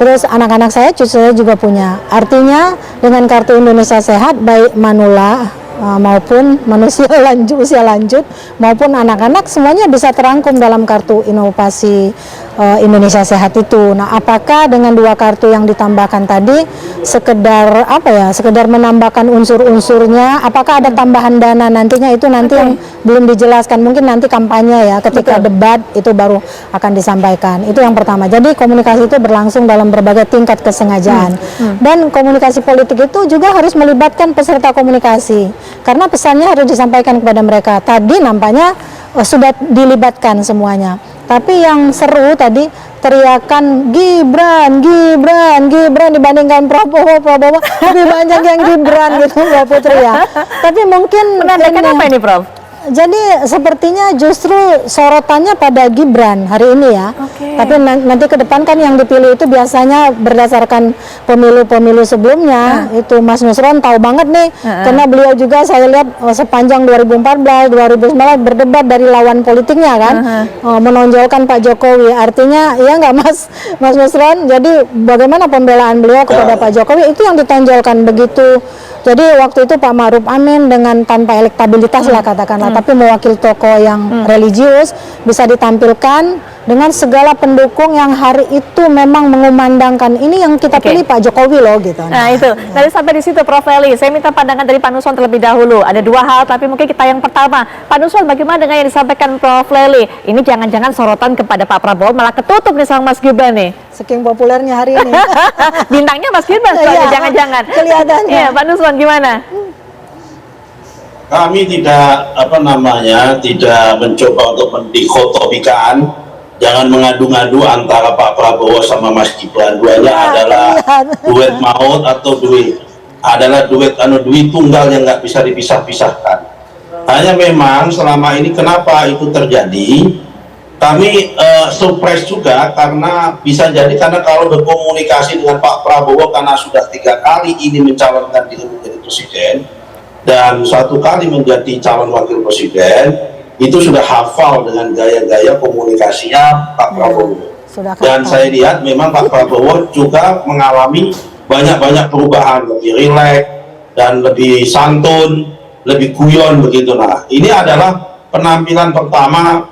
S21: Terus anak-anak saya, cucu saya juga punya. Artinya dengan kartu Indonesia Sehat, baik Manula maupun manusia usia lanjut maupun anak-anak semuanya bisa terangkum dalam kartu inovasi Indonesia Sehat itu. Nah, apakah dengan dua kartu yang ditambahkan tadi sekedar apa ya, sekedar menambahkan unsur-unsurnya, apakah ada tambahan dana nantinya, itu nanti yang belum dijelaskan, mungkin nanti kampanye ya, ketika debat itu baru akan disampaikan. Itu yang pertama. Jadi komunikasi itu berlangsung dalam berbagai tingkat kesengajaan. Dan komunikasi politik itu juga harus melibatkan peserta komunikasi, karena pesannya harus disampaikan kepada mereka. Tadi nampaknya sudah dilibatkan semuanya. Tapi yang seru tadi teriakan Gibran, Gibran, Gibran dibandingkan Prabowo, Prabowo lebih banyak yang Gibran gitu Mbak Putri ya. Tapi mungkin
S19: menandakan apa ini Prof?
S21: Jadi sepertinya justru sorotannya pada Gibran hari ini ya. Tapi nanti ke depan kan yang dipilih itu biasanya berdasarkan pemilu-pemilu sebelumnya. Itu Mas Nusron tahu banget nih, karena beliau juga saya lihat sepanjang 2014, 2019 berdebat dari lawan politiknya kan, menonjolkan Pak Jokowi. Artinya ya nggak Mas Nusron. Jadi bagaimana pembelaan beliau kepada Pak Jokowi itu yang ditonjolkan begitu. Jadi waktu itu Pak Ma'ruf Amin dengan tanpa elektabilitas lah katakanlah, tapi mewakili tokoh yang religius bisa ditampilkan dengan segala pendukung yang hari itu memang mengumandangkan ini yang kita pilih Pak Jokowi loh gitu.
S19: Nah itu, tadi sampai di situ Prof. Nelly, saya minta pandangan dari Pak Nusron terlebih dahulu. Ada dua hal, tapi mungkin kita yang pertama. Pak Nusron, bagaimana dengan yang disampaikan Prof. Nelly? Ini jangan-jangan sorotan kepada Pak Prabowo malah ketutup nih sama Mas Gibran nih.
S21: Saking populernya hari ini.
S19: Bintangnya Mas Gibran, jangan-jangan.
S21: Kelihatannya.
S19: Iya, Pak Nusron gimana?
S1: kami tidak tidak mencoba untuk mendikotomikan, jangan mengadu-ngadu antara Pak Prabowo sama Mas Gibran. Duanya adalah duet maut atau duet tunggal yang nggak bisa dipisah-pisahkan. Hanya memang selama ini kenapa itu terjadi, kami surprise juga karena bisa jadi karena kalau berkomunikasi dengan Pak Prabowo karena sudah 3 kali ini mencalonkan diri menjadi presiden dan 1 kali menjadi calon wakil presiden, itu sudah hafal dengan gaya-gaya komunikasinya Pak Prabowo. Dan saya lihat memang Pak Prabowo juga mengalami banyak perubahan, lebih rileks dan lebih santun, lebih guyon begitu. Nah, ini adalah penampilan pertama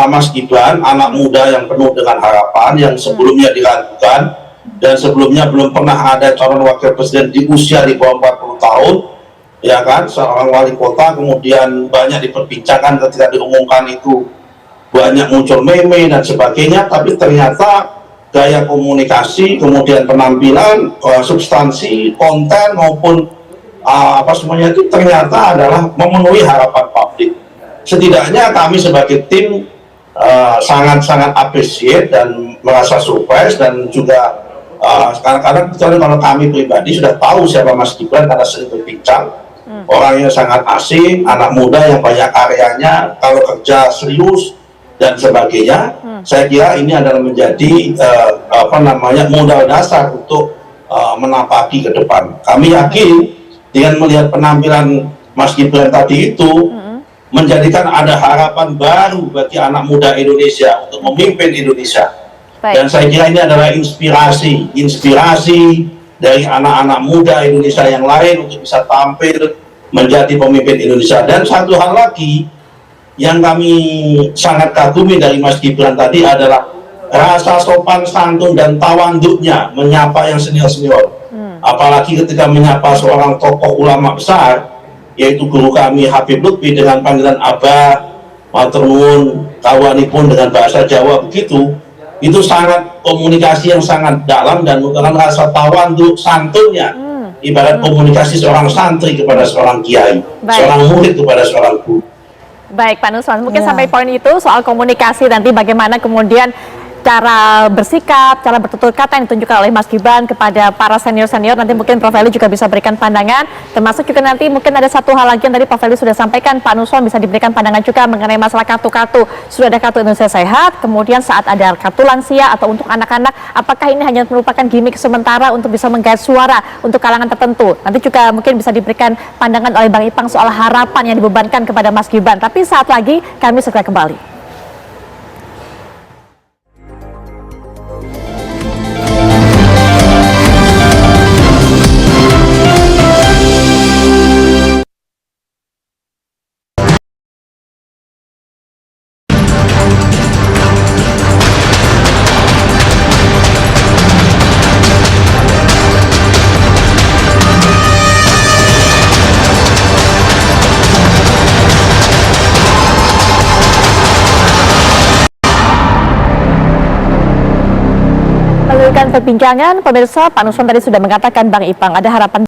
S1: Mas Gibran, anak muda yang penuh dengan harapan yang sebelumnya diragukan dan sebelumnya belum pernah ada calon wakil presiden di usia di bawah 40 tahun, ya kan, seorang wali kota. Kemudian banyak diperbincangkan ketika diumumkan itu, banyak muncul meme dan sebagainya, tapi ternyata gaya komunikasi, kemudian penampilan, substansi, konten maupun semuanya itu ternyata adalah memenuhi harapan publik. Setidaknya kami sebagai tim sangat-sangat appreciate dan merasa surprise, dan juga kadang-kadang kalau kami pribadi sudah tahu siapa Mas Gibran karena sering berbincang, orangnya sangat asing, anak muda yang banyak karyanya, kalau kerja serius dan sebagainya. Saya kira ini adalah menjadi modal dasar untuk menapaki ke depan. Kami yakin dengan melihat penampilan Mas Gibran tadi itu menjadikan ada harapan baru bagi anak muda Indonesia untuk memimpin Indonesia. Dan saya kira ini adalah inspirasi dari anak-anak muda Indonesia yang lain untuk bisa tampil menjadi pemimpin Indonesia. Dan satu hal lagi yang kami sangat kagumi dari Mas Gibran tadi adalah rasa sopan santun dan tawanduknya menyapa yang senior-senior. Apalagi ketika menyapa seorang tokoh ulama besar, yaitu guru kami Habib Lutfi dengan panggilan Abah, matur nuwun, kawanipun dengan bahasa Jawa begitu. Itu sangat komunikasi yang sangat dalam dan merupakan rasa tawanduk santunnya. Ibarat komunikasi seorang santri kepada seorang kiai, seorang murid kepada seorang guru.
S19: Baik, Pak Nusron, mungkin sampai poin itu soal komunikasi nanti bagaimana kemudian cara bersikap, cara bertutur kata yang ditunjukkan oleh Mas Gibran kepada para senior-senior. Nanti mungkin Prof. Eli juga bisa berikan pandangan, termasuk juga nanti mungkin ada satu hal lagi yang tadi Prof. Eli sudah sampaikan, Pak Nusron bisa diberikan pandangan juga mengenai masalah kartu-kartu. Sudah ada kartu Indonesia Sehat, kemudian saat ada kartu lansia atau untuk anak-anak, apakah ini hanya merupakan gimmick sementara untuk bisa menggait suara untuk kalangan tertentu? Nanti juga mungkin bisa diberikan pandangan oleh Bang Ipang soal harapan yang dibebankan kepada Mas Gibran. Tapi saat lagi kami segera kembali. Perbincangan pemirsa, Pak Nusron tadi sudah mengatakan, Bang Ipang, ada harapan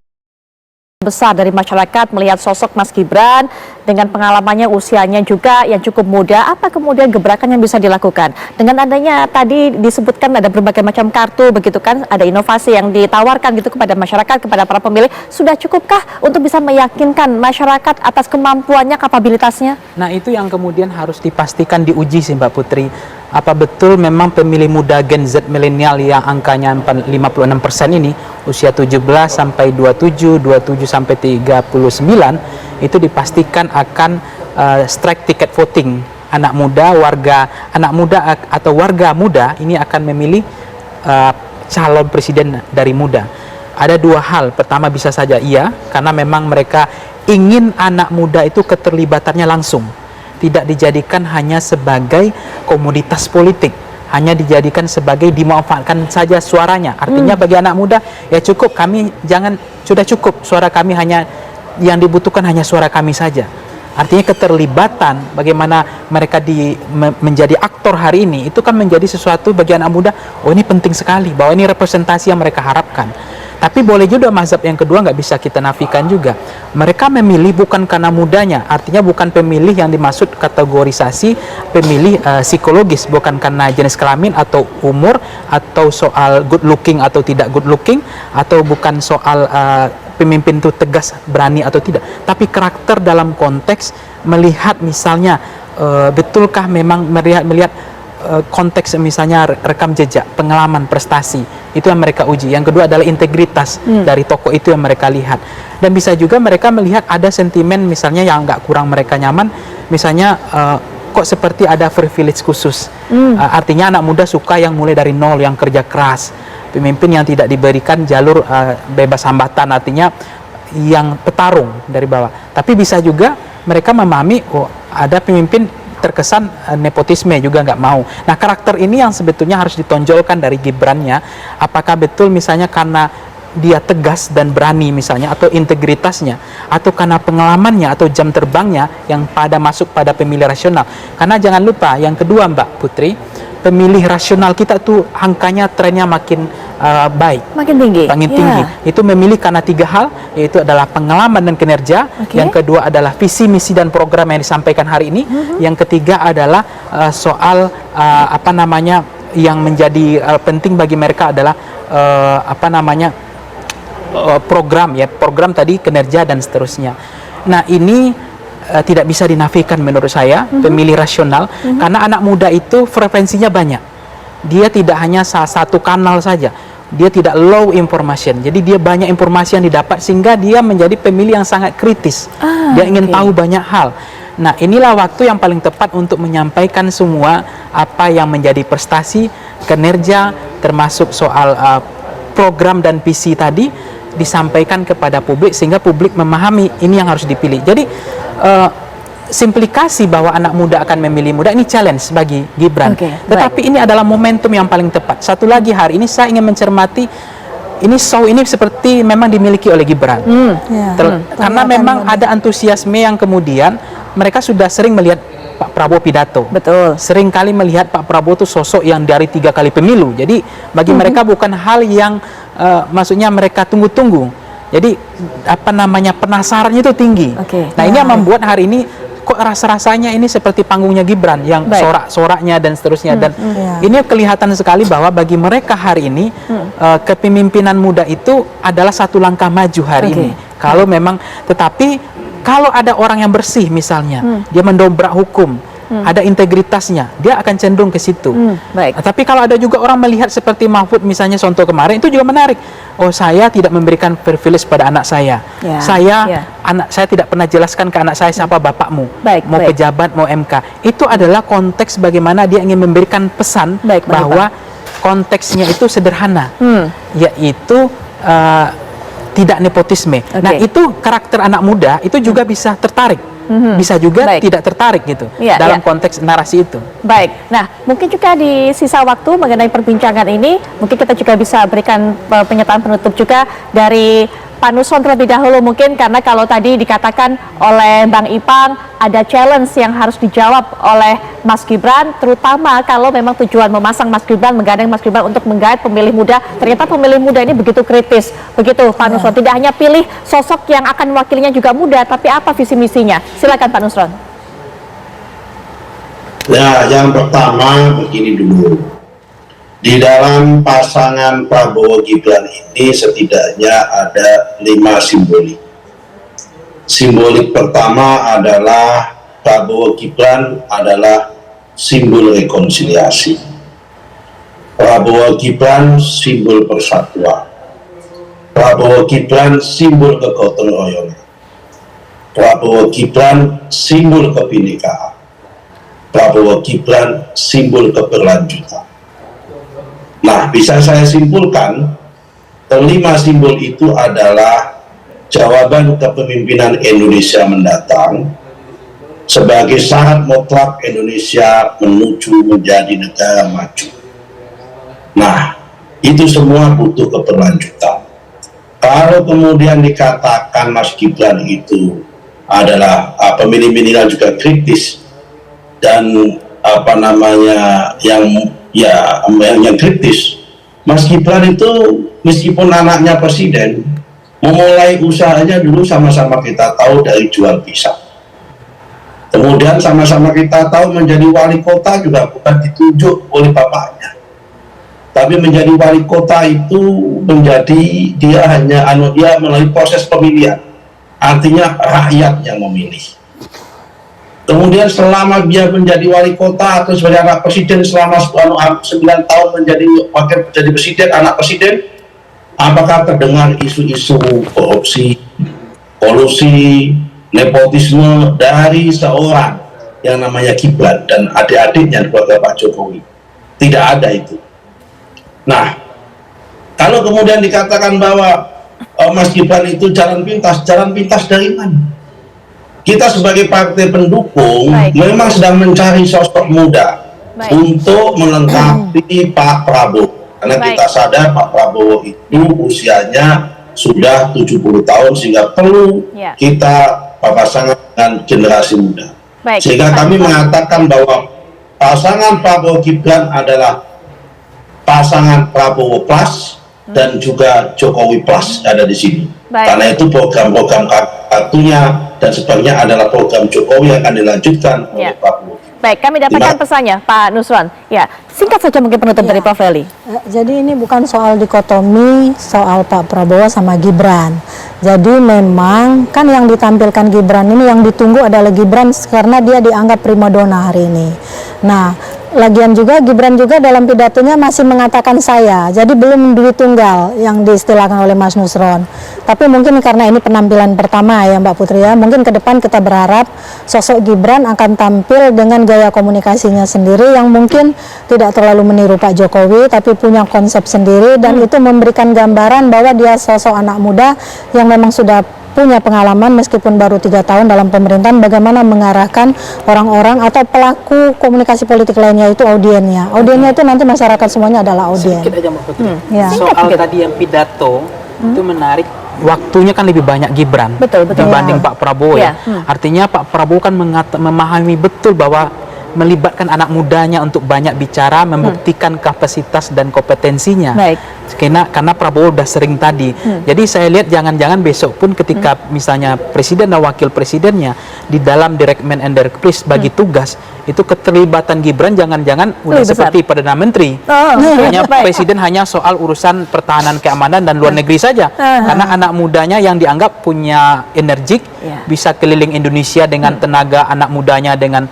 S19: besar dari masyarakat melihat sosok Mas Gibran dengan pengalamannya, usianya juga yang cukup muda. Apa kemudian gebrakan yang bisa dilakukan dengan adanya tadi disebutkan ada berbagai macam kartu begitu kan, ada inovasi yang ditawarkan gitu kepada masyarakat, kepada para pemilih. Sudah cukupkah untuk bisa meyakinkan masyarakat atas kemampuannya, kapabilitasnya?
S22: Nah, itu yang kemudian harus dipastikan diuji sih Mbak Putri. Apa betul memang pemilih muda Gen Z milenial yang angkanya 56% ini usia 17 sampai 27 sampai 39 itu dipastikan akan strike ticket voting. Anak muda atau warga muda ini akan memilih calon presiden dari muda. Ada 2 hal. Pertama, bisa saja iya, karena memang mereka ingin anak muda itu keterlibatannya langsung, tidak dijadikan hanya sebagai komoditas politik, hanya dijadikan sebagai dimanfaatkan saja suaranya. Artinya bagi anak muda, ya cukup, kami sudah cukup, suara kami hanya, yang dibutuhkan hanya suara kami saja. Artinya keterlibatan, bagaimana mereka menjadi aktor hari ini, itu kan menjadi sesuatu bagi anak muda, oh ini penting sekali, bahwa ini representasi yang mereka harapkan. Tapi boleh juga mazhab yang kedua nggak bisa kita nafikan juga. Mereka memilih bukan karena mudanya, artinya bukan pemilih yang dimaksud kategorisasi pemilih psikologis, bukan karena jenis kelamin atau umur atau soal good looking atau tidak good looking, atau bukan soal pemimpin itu tegas, berani atau tidak, tapi karakter dalam konteks melihat misalnya betulkah memang melihat konteks misalnya rekam jejak, pengalaman, prestasi, itu yang mereka uji. Yang kedua adalah integritas dari tokoh itu yang mereka lihat. Dan bisa juga mereka melihat ada sentimen misalnya yang nggak kurang mereka nyaman, misalnya kok seperti ada privilege khusus. Artinya anak muda suka yang mulai dari nol, yang kerja keras, pemimpin yang tidak diberikan jalur bebas hambatan, artinya yang petarung dari bawah. Tapi bisa juga mereka memahami, oh ada pemimpin terkesan nepotisme juga nggak mau. Nah, karakter ini yang sebetulnya harus ditonjolkan dari Gibran-nya. Apakah betul misalnya karena dia tegas dan berani misalnya, atau integritasnya, atau karena pengalamannya atau jam terbangnya yang masuk pada pemilih rasional. Karena jangan lupa yang kedua, Mbak Putri, pemilih rasional kita tuh angkanya, trennya makin baik,
S19: makin tinggi.
S22: Itu memilih karena 3 hal, yaitu adalah pengalaman dan kinerja. Yang kedua adalah visi, misi dan program yang disampaikan hari ini. Yang ketiga adalah soal yang menjadi penting bagi mereka adalah program tadi, kinerja dan seterusnya. Nah, ini tidak bisa dinafikan menurut saya pemilih rasional, karena anak muda itu frekuensinya banyak. Dia tidak hanya satu kanal saja, dia tidak low information, jadi dia banyak informasi yang didapat sehingga dia menjadi pemilih yang sangat kritis. Dia ingin tahu banyak hal. Nah, inilah waktu yang paling tepat untuk menyampaikan semua apa yang menjadi prestasi, kinerja, termasuk soal program dan visi tadi, disampaikan kepada publik sehingga publik memahami ini yang harus dipilih. Jadi simplikasi bahwa anak muda akan memilih muda ini challenge bagi Gibran. Tetapi ini adalah momentum yang paling tepat. Satu lagi, hari ini saya ingin mencermati ini show ini seperti memang dimiliki oleh Gibran. Karena memang ada antusiasme yang kemudian mereka sudah sering melihat Pak Prabowo pidato. Betul. Sering kali melihat Pak Prabowo itu sosok yang dari 3 kali pemilu. Jadi bagi mereka bukan hal yang maksudnya mereka tunggu-tunggu. Jadi penasarannya itu tinggi. Nah, ini yang membuat hari ini kok rasa-rasanya ini seperti panggungnya Gibran yang sorak-soraknya dan seterusnya. Dan ini kelihatan sekali bahwa bagi mereka hari ini kepemimpinan muda itu adalah satu langkah maju hari ini. Kalau memang, tetapi kalau ada orang yang bersih misalnya, dia mendobrak hukum, ada integritasnya, dia akan cenderung ke situ. Tapi kalau ada juga orang melihat seperti Mahfud misalnya, contoh kemarin itu juga menarik. Oh, saya tidak memberikan privilege pada anak saya. Anak saya tidak pernah jelaskan ke anak saya siapa bapakmu. Mau pejabat, mau MK. Itu adalah konteks bagaimana dia ingin memberikan pesan bahwa konteksnya itu sederhana, yaitu tidak nepotisme. Nah, itu karakter anak muda itu juga bisa tertarik. Bisa juga tidak tertarik gitu dalam konteks narasi itu.
S19: Baik, nah mungkin juga di sisa waktu mengenai perbincangan ini, mungkin kita juga bisa berikan pernyataan penutup juga dari Pak Nusron terlebih dahulu, mungkin karena kalau tadi dikatakan oleh Bang Ipang ada challenge yang harus dijawab oleh Mas Gibran, terutama kalau memang tujuan memasang Mas Gibran, menggandeng Mas Gibran untuk menggait pemilih muda, ternyata pemilih muda ini begitu kritis, begitu Pak Nusron, tidak hanya pilih sosok yang akan mewakilinya juga muda, tapi apa visi misinya? Silakan Pak Nusron.
S1: Ya, yang pertama begini dulu. Di dalam pasangan Prabowo Gibran ini setidaknya ada 5 simbolik. Simbolik pertama adalah Prabowo Gibran adalah simbol rekonsiliasi. Prabowo Gibran simbol persatuan. Prabowo Gibran simbol kegotong royongan. Prabowo Gibran simbol kebinekaan. Prabowo Gibran simbol keberlanjutan. Nah, bisa saya simpulkan, 5 simbol itu adalah jawaban kepemimpinan Indonesia mendatang sebagai syarat mutlak Indonesia menuju menjadi negara maju. Nah, itu semua butuh keberlanjutan. Kalau kemudian dikatakan Mas Gibran itu adalah pemilih milenial juga kritis dan yang kritis, Mas Gibran itu meskipun anaknya presiden, memulai usahanya dulu sama-sama kita tahu dari jual pisang. Kemudian sama-sama kita tahu menjadi wali kota juga bukan ditunjuk oleh bapaknya, tapi menjadi wali kota itu menjadi dia hanya dia melalui proses pemilihan, artinya rakyat yang memilih. Kemudian selama dia menjadi wali kota atau sebagai anak presiden selama 9 tahun menjadi presiden, anak presiden, apakah terdengar isu-isu korupsi, kolusi, nepotisme dari seorang yang namanya Gibran dan adik-adiknya di keluarga Pak Jokowi? Tidak ada itu. Nah, kalau kemudian dikatakan bahwa Mas Gibran itu jalan pintas dari mana? Kita sebagai partai pendukung memang sedang mencari sosok muda untuk melengkapi Pak Prabowo, karena kita sadar Pak Prabowo itu usianya sudah 70 tahun sehingga perlu kita pasangan dengan generasi muda. Sehingga kami mengatakan bahwa pasangan Prabowo Gibran adalah pasangan Prabowo Plus dan juga Jokowi Plus ada di sini. Karena itu program-program kartunya dan sebagainya adalah program Jokowi yang akan dilanjutkan oleh Prabowo.
S19: Baik, kami dapatkan pesannya Pak Nusron. Ya, singkat saja mungkin penutup dari Prof. Feli.
S21: Jadi ini bukan soal dikotomi soal Pak Prabowo sama Gibran. Jadi memang kan yang ditampilkan Gibran ini yang ditunggu adalah Gibran karena dia dianggap primadona hari ini. Nah, lagian juga Gibran juga dalam pidatonya masih mengatakan saya, jadi belum duit tunggal yang diistilahkan oleh Mas Nusron. Tapi mungkin karena ini penampilan pertama ya Mbak Putri ya, mungkin ke depan kita berharap sosok Gibran akan tampil dengan gaya komunikasinya sendiri yang mungkin tidak terlalu meniru Pak Jokowi, tapi punya konsep sendiri dan itu memberikan gambaran bahwa dia sosok anak muda yang memang sudah punya pengalaman meskipun baru 3 tahun dalam pemerintahan, bagaimana mengarahkan orang-orang atau pelaku komunikasi politik lainnya itu audiennya. Audiennya itu nanti masyarakat semuanya adalah audien.
S22: Sedikit aja Mbak Putri.
S21: Ya.
S22: Soal tadi yang pidato itu menarik. Waktunya kan lebih banyak Gibran dibanding Pak Prabowo ya. Artinya Pak Prabowo kan memahami betul bahwa melibatkan anak mudanya untuk banyak bicara, membuktikan kapasitas dan kompetensinya. Karena Prabowo udah sering tadi. Jadi saya lihat jangan-jangan besok pun ketika misalnya presiden dan wakil presidennya di dalam Direkmen and Direkpris bagi tugas, itu keterlibatan Gibran jangan-jangan udah seperti Perdana Menteri. Hanya presiden hanya soal urusan pertahanan, keamanan dan luar negeri saja. Karena anak mudanya yang dianggap punya energik, bisa keliling Indonesia dengan tenaga anak mudanya dengan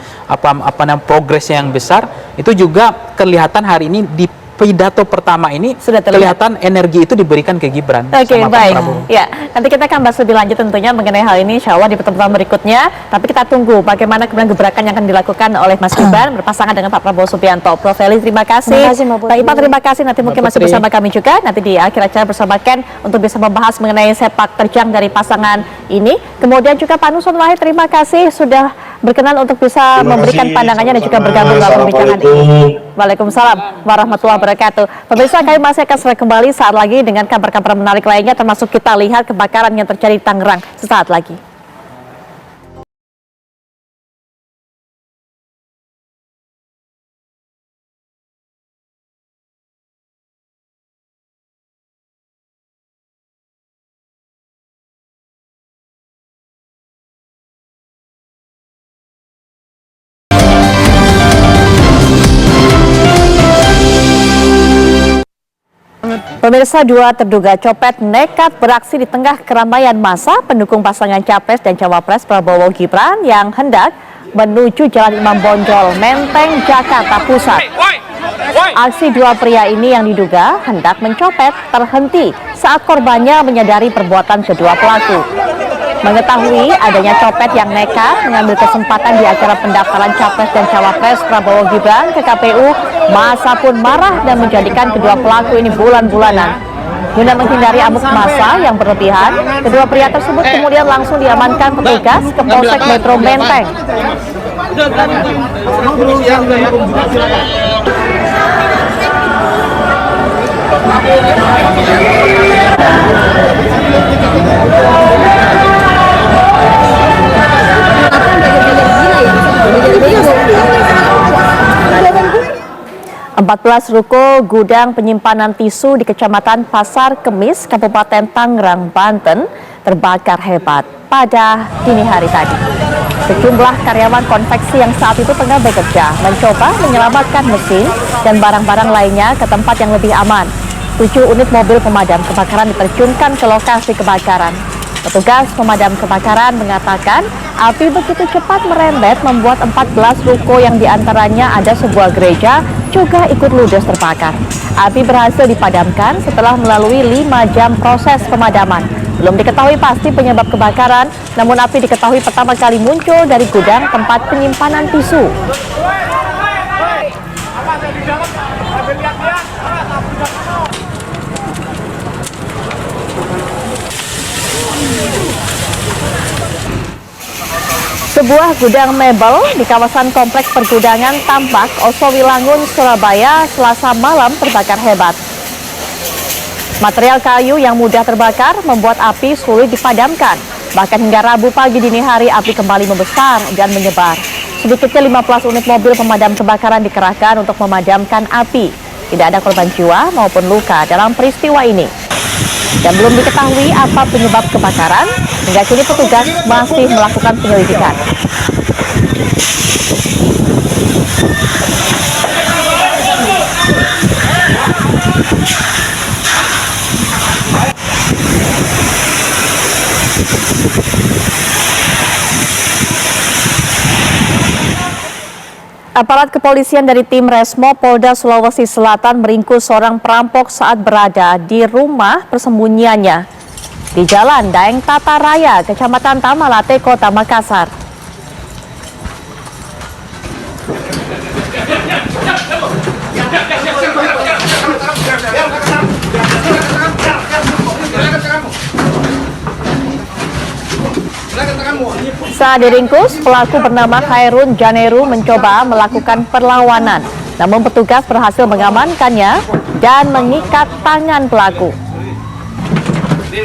S22: progres yang besar, itu juga kelihatan hari ini di pidato pertama ini sudah kelihatan energi itu diberikan ke Gibran.
S19: Oke, baik. Ya, nanti kita akan bahas lebih lanjut tentunya mengenai hal ini insya Allah di pertemuan berikutnya. Tapi kita tunggu bagaimana kemudian gebrakan yang akan dilakukan oleh Mas Gibran berpasangan dengan Pak Prabowo Subianto. Prof. Feli, terima kasih. Pak Ipan, terima kasih. Nanti mungkin masih bersama kami juga. Nanti di akhir acara bersama Ken untuk bisa membahas mengenai sepak terjang dari pasangan ini. Kemudian juga Pak Nusron Wahid, terima kasih sudah berkenan untuk bisa memberikan pandangannya dan juga bergabung dalam perbincangan ini. Waalaikumsalam warahmatullahi wabarakatuh. Pemirsa, kami masih akan segera kembali saat lagi dengan kabar-kabar menarik lainnya, termasuk kita lihat kebakaran yang terjadi di Tangerang sesaat lagi. Pemirsa, 2 terduga copet nekat beraksi di tengah keramaian massa pendukung pasangan Capres dan Cawapres Prabowo Gibran yang hendak menuju Jalan Imam Bonjol, Menteng, Jakarta Pusat. Aksi 2 pria ini yang diduga hendak mencopet terhenti saat korbannya menyadari perbuatan kedua pelaku. Mengetahui adanya copet yang nekat mengambil kesempatan di acara pendaftaran Capres dan Cawapres Prabowo Gibran ke KPU, massa pun marah dan menjadikan kedua pelaku ini bulan-bulanan. Guna menghindari amuk massa yang berlebihan, kedua pria tersebut kemudian langsung diamankan petugas ke Polsek Metro Menteng. 14 ruko gudang penyimpanan tisu di Kecamatan Pasar Kemis, Kabupaten Tangerang, Banten terbakar hebat pada dini hari tadi. Sejumlah karyawan konveksi yang saat itu tengah bekerja mencoba menyelamatkan mesin dan barang-barang lainnya ke tempat yang lebih aman. 7 unit mobil pemadam kebakaran diterjunkan ke lokasi kebakaran. Petugas pemadam kebakaran mengatakan api begitu cepat merembet membuat 14 ruko yang diantaranya ada sebuah gereja juga ikut ludes terbakar. Api berhasil dipadamkan setelah melalui 5 jam proses pemadaman. Belum diketahui pasti penyebab kebakaran, namun api diketahui pertama kali muncul dari gudang tempat penyimpanan tisu. Sebuah gudang mebel di kawasan kompleks pergudangan Tampak, Osowilangun, Surabaya, Selasa malam terbakar hebat. Material kayu yang mudah terbakar membuat api sulit dipadamkan. Bahkan hingga Rabu pagi dini hari api kembali membesar dan menyebar. Sedikitnya 15 unit mobil pemadam kebakaran dikerahkan untuk memadamkan api. Tidak ada korban jiwa maupun luka dalam peristiwa ini. Dan belum diketahui apa penyebab kebakaran, hingga kini petugas masih melakukan penyelidikan. Aparat kepolisian dari tim Resmo Polda Sulawesi Selatan meringkus seorang perampok saat berada di rumah persembunyiannya di Jalan Daeng Tata Raya, Kecamatan Tamalate, Kota Makassar. Saat diringkus, pelaku bernama Khairun Janeru mencoba melakukan perlawanan. Namun petugas berhasil mengamankannya dan mengikat tangan pelaku.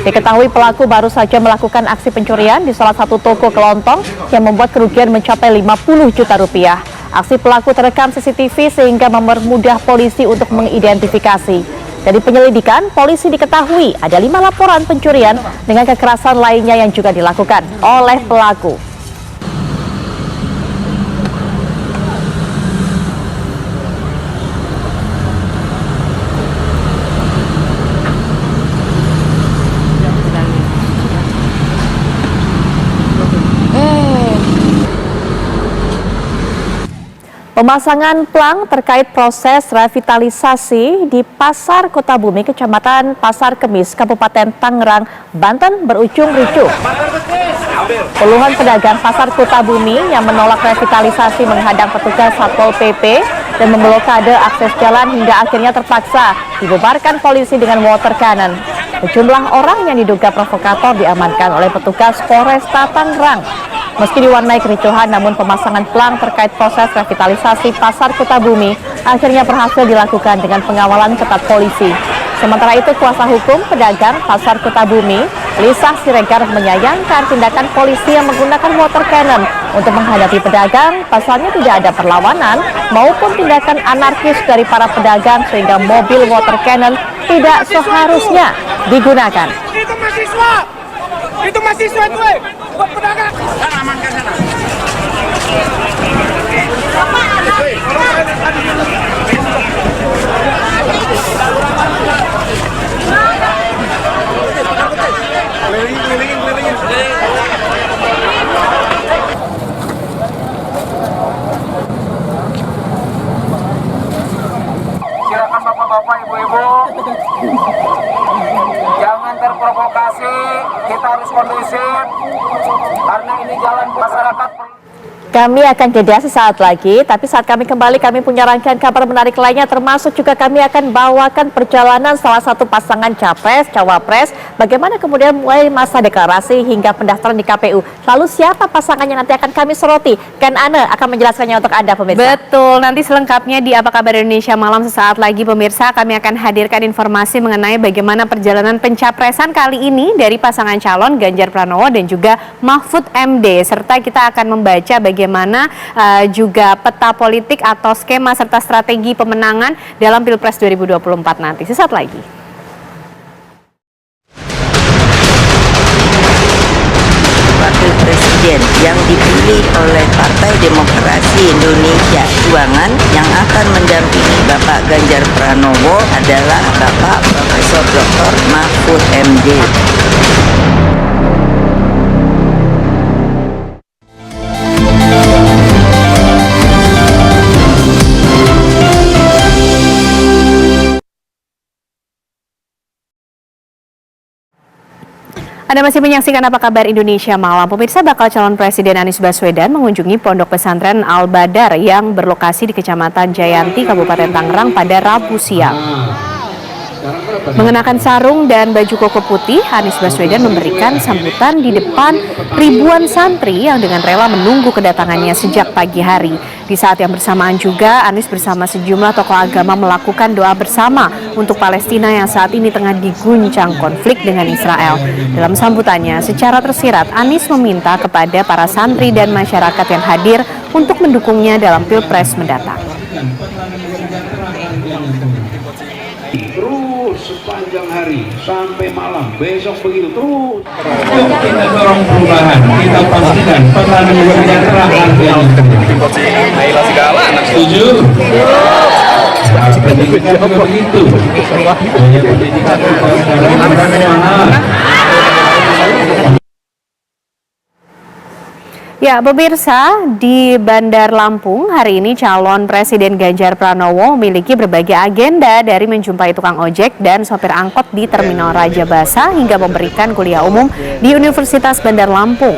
S19: Diketahui pelaku baru saja melakukan aksi pencurian di salah satu toko kelontong yang membuat kerugian mencapai 50 juta rupiah. Aksi pelaku terekam CCTV sehingga mempermudah polisi untuk mengidentifikasi. Dari penyelidikan, polisi diketahui ada 5 laporan pencurian dengan kekerasan lainnya yang juga dilakukan oleh pelaku. Pemasangan plang terkait proses revitalisasi di Pasar Kota Bumi, Kecamatan Pasar Kemis, Kabupaten Tangerang, Banten berujung ricuh. Puluhan pedagang Pasar Kota Bumi yang menolak revitalisasi menghadang petugas Satpol PP dan memblokade akses jalan hingga akhirnya terpaksa dibubarkan polisi dengan water cannon. Sejumlah orang yang diduga provokator diamankan oleh petugas Polresta Tangerang. Meski diwarnai kericuhan, namun pemasangan plang terkait proses revitalisasi Pasar Kota Bumi akhirnya berhasil dilakukan dengan pengawalan ketat polisi. Sementara itu, kuasa hukum pedagang Pasar Kota Bumi, Lisa Siregar, menyayangkan tindakan polisi yang menggunakan water cannon untuk menghadapi pedagang. Pasalnya tidak ada perlawanan maupun tindakan anarkis dari para pedagang sehingga mobil water cannon tidak seharusnya digunakan.
S5: Itu mahasiswa! Itu mahasiswa itu, buat pedagang. Amankan sana. Silakan bapak-bapak, ibu-ibu, jangan terprovokasi, kita harus kondusif karena ini jalan masyarakat.
S19: Kami akan jeda sesaat lagi, tapi saat kami kembali kami punya rangkaian kabar menarik lainnya, termasuk juga kami akan bawakan perjalanan salah satu pasangan capres, cawapres, bagaimana kemudian mulai masa deklarasi hingga pendaftaran di KPU. Lalu siapa pasangan yang nanti akan kami soroti? Ken Ane akan menjelaskannya untuk Anda, pemirsa.
S6: Betul, nanti selengkapnya di Apa Kabar Indonesia Malam sesaat lagi, pemirsa, kami akan hadirkan informasi mengenai bagaimana perjalanan pencapresan kali ini dari pasangan calon Ganjar Pranowo dan juga Mahfud MD, serta kita akan membaca bagaimana bagaimana juga peta politik atau skema serta strategi pemenangan dalam Pilpres 2024 nanti. Sesaat lagi.
S10: Wakil Presiden yang dipilih oleh Partai Demokrasi Indonesia Perjuangan yang akan mendampingi Bapak Ganjar Pranowo adalah Bapak Profesor Dr. Mahfud MD.
S6: Anda masih menyaksikan Apa Kabar Indonesia Malam. Pemirsa, bakal calon Presiden Anies Baswedan mengunjungi Pondok Pesantren Al-Badar yang berlokasi di Kecamatan Jayanti, Kabupaten Tangerang pada Rabu siang. Mengenakan sarung dan baju koko putih, Anies Baswedan memberikan sambutan di depan ribuan santri yang dengan rela menunggu kedatangannya sejak pagi hari. Di saat yang bersamaan juga, Anies bersama sejumlah tokoh agama melakukan doa bersama untuk Palestina yang saat ini tengah diguncang konflik dengan Israel. Dalam sambutannya, secara tersirat, Anies meminta kepada para santri dan masyarakat yang hadir untuk mendukungnya dalam Pilpres mendatang.
S4: Sepanjang hari sampai malam, besok begitu terus. Kita dorong perubahan, kita pastikan petani sejahtera segala. Setuju? Pendidikan juga begitu. Pendidikan mahal.
S6: Ya, pemirsa, di Bandar Lampung hari ini calon Presiden Ganjar Pranowo memiliki berbagai agenda dari menjumpai tukang ojek dan sopir angkot di Terminal Raja Basa hingga memberikan kuliah umum di Universitas Bandar Lampung.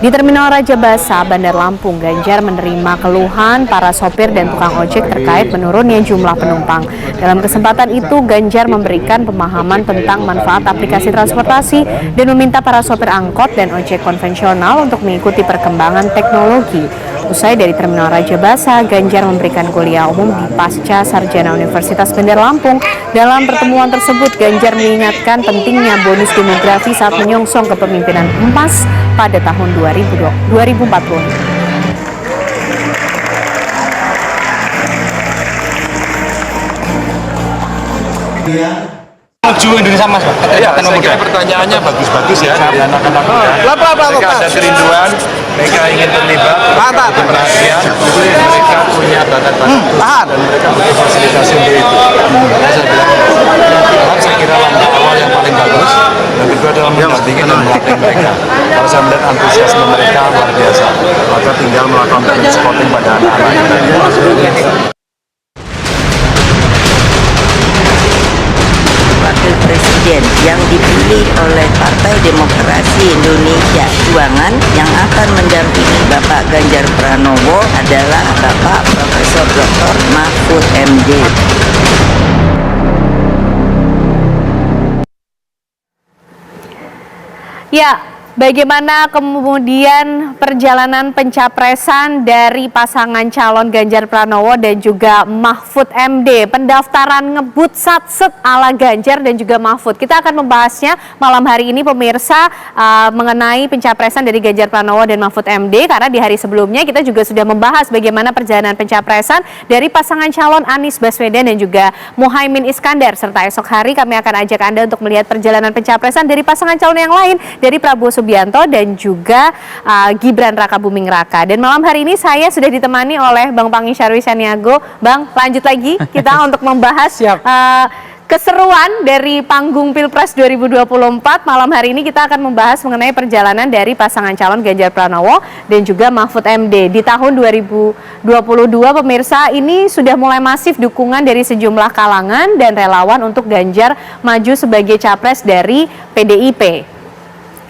S6: Di Terminal Raja Basa, Bandar Lampung, Ganjar menerima keluhan para sopir dan tukang ojek terkait menurunnya jumlah penumpang. Dalam kesempatan itu, Ganjar memberikan pemahaman tentang manfaat aplikasi transportasi dan meminta para sopir angkot dan ojek konvensional untuk mengikuti perkembangan teknologi. Usai dari Terminal Raja Basa, Ganjar memberikan kuliah umum di Pasca Sarjana Universitas Bandar Lampung. Dalam pertemuan tersebut, Ganjar mengingatkan pentingnya bonus demografi saat menyongsong kepemimpinan emas pada tahun 2040.
S9: Menuju Indonesia Mas, Pak.
S16: Ya, saya kira pertanyaannya bagus-bagus ya dari anak-anak muda. Mereka ada kerinduan, mereka ingin terlibat, mereka butuh perhatian, mereka punya bakat-bakat dan mereka butuh fasilitasi untuk itu. Nah, saya bilang, saya kira langkah awal yang paling bagus. Yang kedua adalah mendampingi dan melatih mereka. Kalau saya melihat antusiasme mereka luar biasa, maka tinggal melakukan training pada anak-anak.
S10: Wakil Presiden yang dipilih oleh Partai Demokrasi Indonesia Perjuangan yang akan mendampingi Bapak Ganjar Pranowo adalah Bapak Profesor Dr. Mahfud MD.
S6: Ya, bagaimana kemudian perjalanan pencapresan dari pasangan calon Ganjar Pranowo dan juga Mahfud MD? Pendaftaran ngebut satset ala Ganjar dan juga Mahfud. Kita akan membahasnya malam hari ini, pemirsa, mengenai pencapresan dari Ganjar Pranowo dan Mahfud MD, karena di hari sebelumnya kita juga sudah membahas bagaimana perjalanan pencapresan dari pasangan calon Anies Baswedan dan juga Muhaimin Iskandar, serta esok hari kami akan ajak Anda untuk melihat perjalanan pencapresan dari pasangan calon yang lain, dari Prabowo Subianto dan juga Gibran Rakabuming Raka. Dan malam hari ini saya sudah ditemani oleh Bang Pangi Syarwi Saniago. Bang, lanjut lagi kita untuk membahas keseruan dari panggung Pilpres 2024. Malam hari ini kita akan membahas mengenai perjalanan dari pasangan calon Ganjar Pranowo dan juga Mahfud MD. Di tahun 2022, pemirsa, ini sudah mulai masif dukungan dari sejumlah kalangan dan relawan untuk Ganjar maju sebagai capres dari PDIP.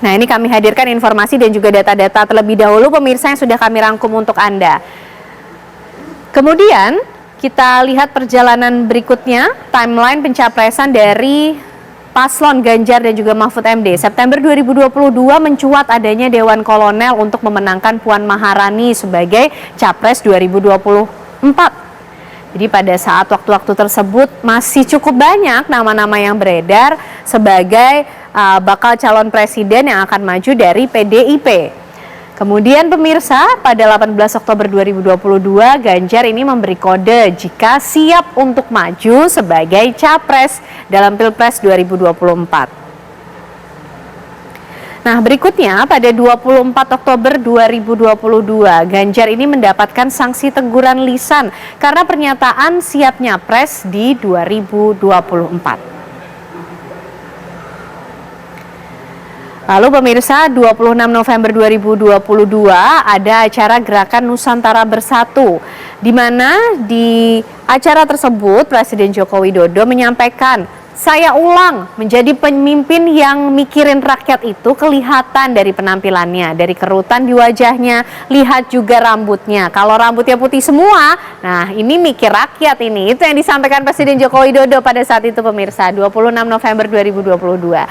S6: Nah, ini kami hadirkan informasi dan juga data-data terlebih dahulu, pemirsa, yang sudah kami rangkum untuk Anda. Kemudian kita lihat perjalanan berikutnya, timeline pencapresan dari paslon Ganjar dan juga Mahfud MD. September 2022 mencuat adanya Dewan Kolonel untuk memenangkan Puan Maharani sebagai capres 2024. Jadi pada saat waktu-waktu tersebut masih cukup banyak nama-nama yang beredar sebagai bakal calon presiden yang akan maju dari PDIP. Kemudian pemirsa, pada 18 Oktober 2022, Ganjar ini memberi kode jika siap untuk maju sebagai capres dalam Pilpres 2024. Nah, berikutnya pada 24 Oktober 2022, Ganjar ini mendapatkan sanksi teguran lisan karena pernyataan siap nyapres di 2024. Lalu pemirsa, 26 November 2022 ada acara Gerakan Nusantara Bersatu, di mana di acara tersebut Presiden Joko Widodo menyampaikan, "Saya ulang, menjadi pemimpin yang mikirin rakyat itu kelihatan dari penampilannya, dari kerutan di wajahnya, lihat juga rambutnya. Kalau rambutnya putih semua, nah ini mikir rakyat ini." Itu yang disampaikan Presiden Joko Widodo pada saat itu pemirsa, 26 November 2022.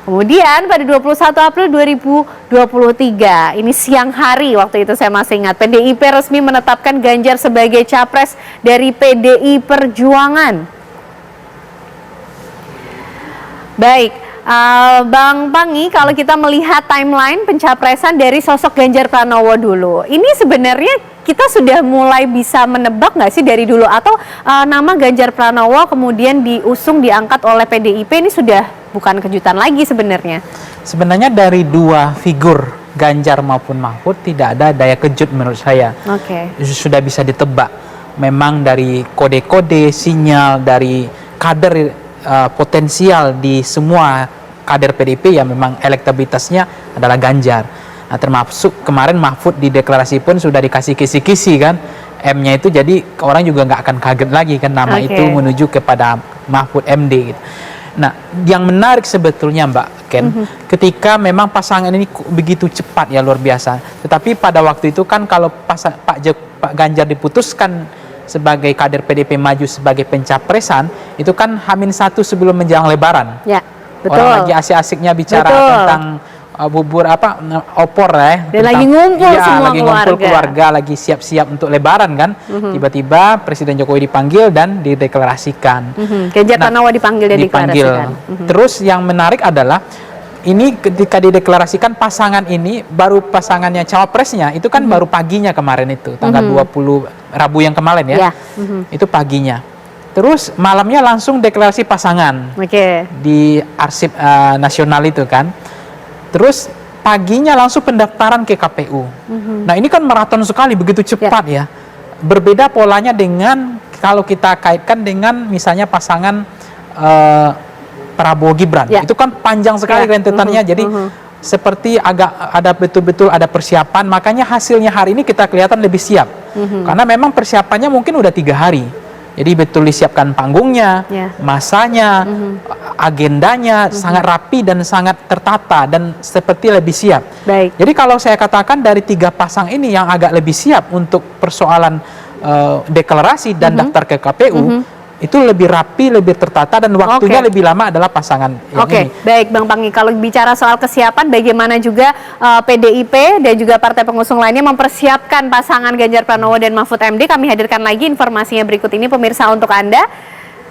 S6: Kemudian pada 21 April 2023, ini siang hari waktu itu saya masih ingat, PDIP resmi menetapkan Ganjar sebagai capres dari PDI Perjuangan. Baik, Bang Pangi, kalau kita melihat timeline pencapresan dari sosok Ganjar Pranowo dulu, ini sebenarnya kita sudah mulai bisa menebak nggak sih dari dulu, atau nama Ganjar Pranowo kemudian diusung diangkat oleh PDIP ini sudah bukan kejutan lagi sebenarnya?
S22: Sebenarnya dari dua figur Ganjar maupun Mahfud tidak ada daya kejut menurut saya.
S6: Oke.
S22: Sudah bisa ditebak. Memang dari kode-kode, sinyal dari kader potensial di semua kader PDIP yang memang elektabilitasnya adalah Ganjar. Nah, termasuk kemarin Mahfud di deklarasi pun sudah dikasih kisi-kisi kan, M-nya itu, jadi orang juga nggak akan kaget lagi kan nama itu menuju kepada Mahfud MD gitu. Nah, yang menarik sebetulnya Mbak Ken, ketika memang pasangan ini begitu cepat ya, luar biasa. Tetapi pada waktu itu kan kalau Pak Ganjar diputuskan sebagai kader PDIP maju sebagai pencapresan, itu kan H-1 sebelum menjelang Lebaran.
S6: Ya, betul.
S22: Orang lagi asik-asiknya bicara tentang bubur opor ya.
S6: Dan lagi ngumpul semua
S22: lagi ngumpul keluarga, lagi siap-siap untuk Lebaran kan. Tiba-tiba Presiden Jokowi dipanggil dan dideklarasikan.
S6: Ganjar Pranowo dipanggil dan dideklarasikan.
S22: Terus yang menarik adalah ini ketika dideklarasikan pasangan ini, baru pasangannya cawapresnya itu kan baru paginya kemarin itu, tanggal 20 Rabu yang kemarin ya. Itu paginya. Terus malamnya langsung deklarasi pasangan di arsip nasional itu kan. Terus paginya langsung pendaftaran ke KPU. Nah, ini kan maraton sekali, begitu cepat ya. Berbeda polanya dengan kalau kita kaitkan dengan misalnya pasangan Prabowo Gibran. Itu kan panjang sekali rentetannya. Jadi seperti agak ada betul-betul ada persiapan, makanya hasilnya hari ini kita kelihatan lebih siap. Karena memang persiapannya mungkin udah 3 hari. Jadi betul disiapkan panggungnya, masanya, agendanya sangat rapi dan sangat tertata dan seperti lebih siap. Jadi kalau saya katakan dari 3 pasang ini yang agak lebih siap untuk persoalan deklarasi dan daftar ke KPU, itu lebih rapi, lebih tertata, dan waktunya lebih lama adalah pasangan yang ini.
S6: Baik Bang Pangi, kalau bicara soal kesiapan, bagaimana juga PDIP dan juga partai pengusung lainnya mempersiapkan pasangan Ganjar Pranowo dan Mahfud MD? Kami hadirkan lagi informasinya berikut ini pemirsa untuk Anda.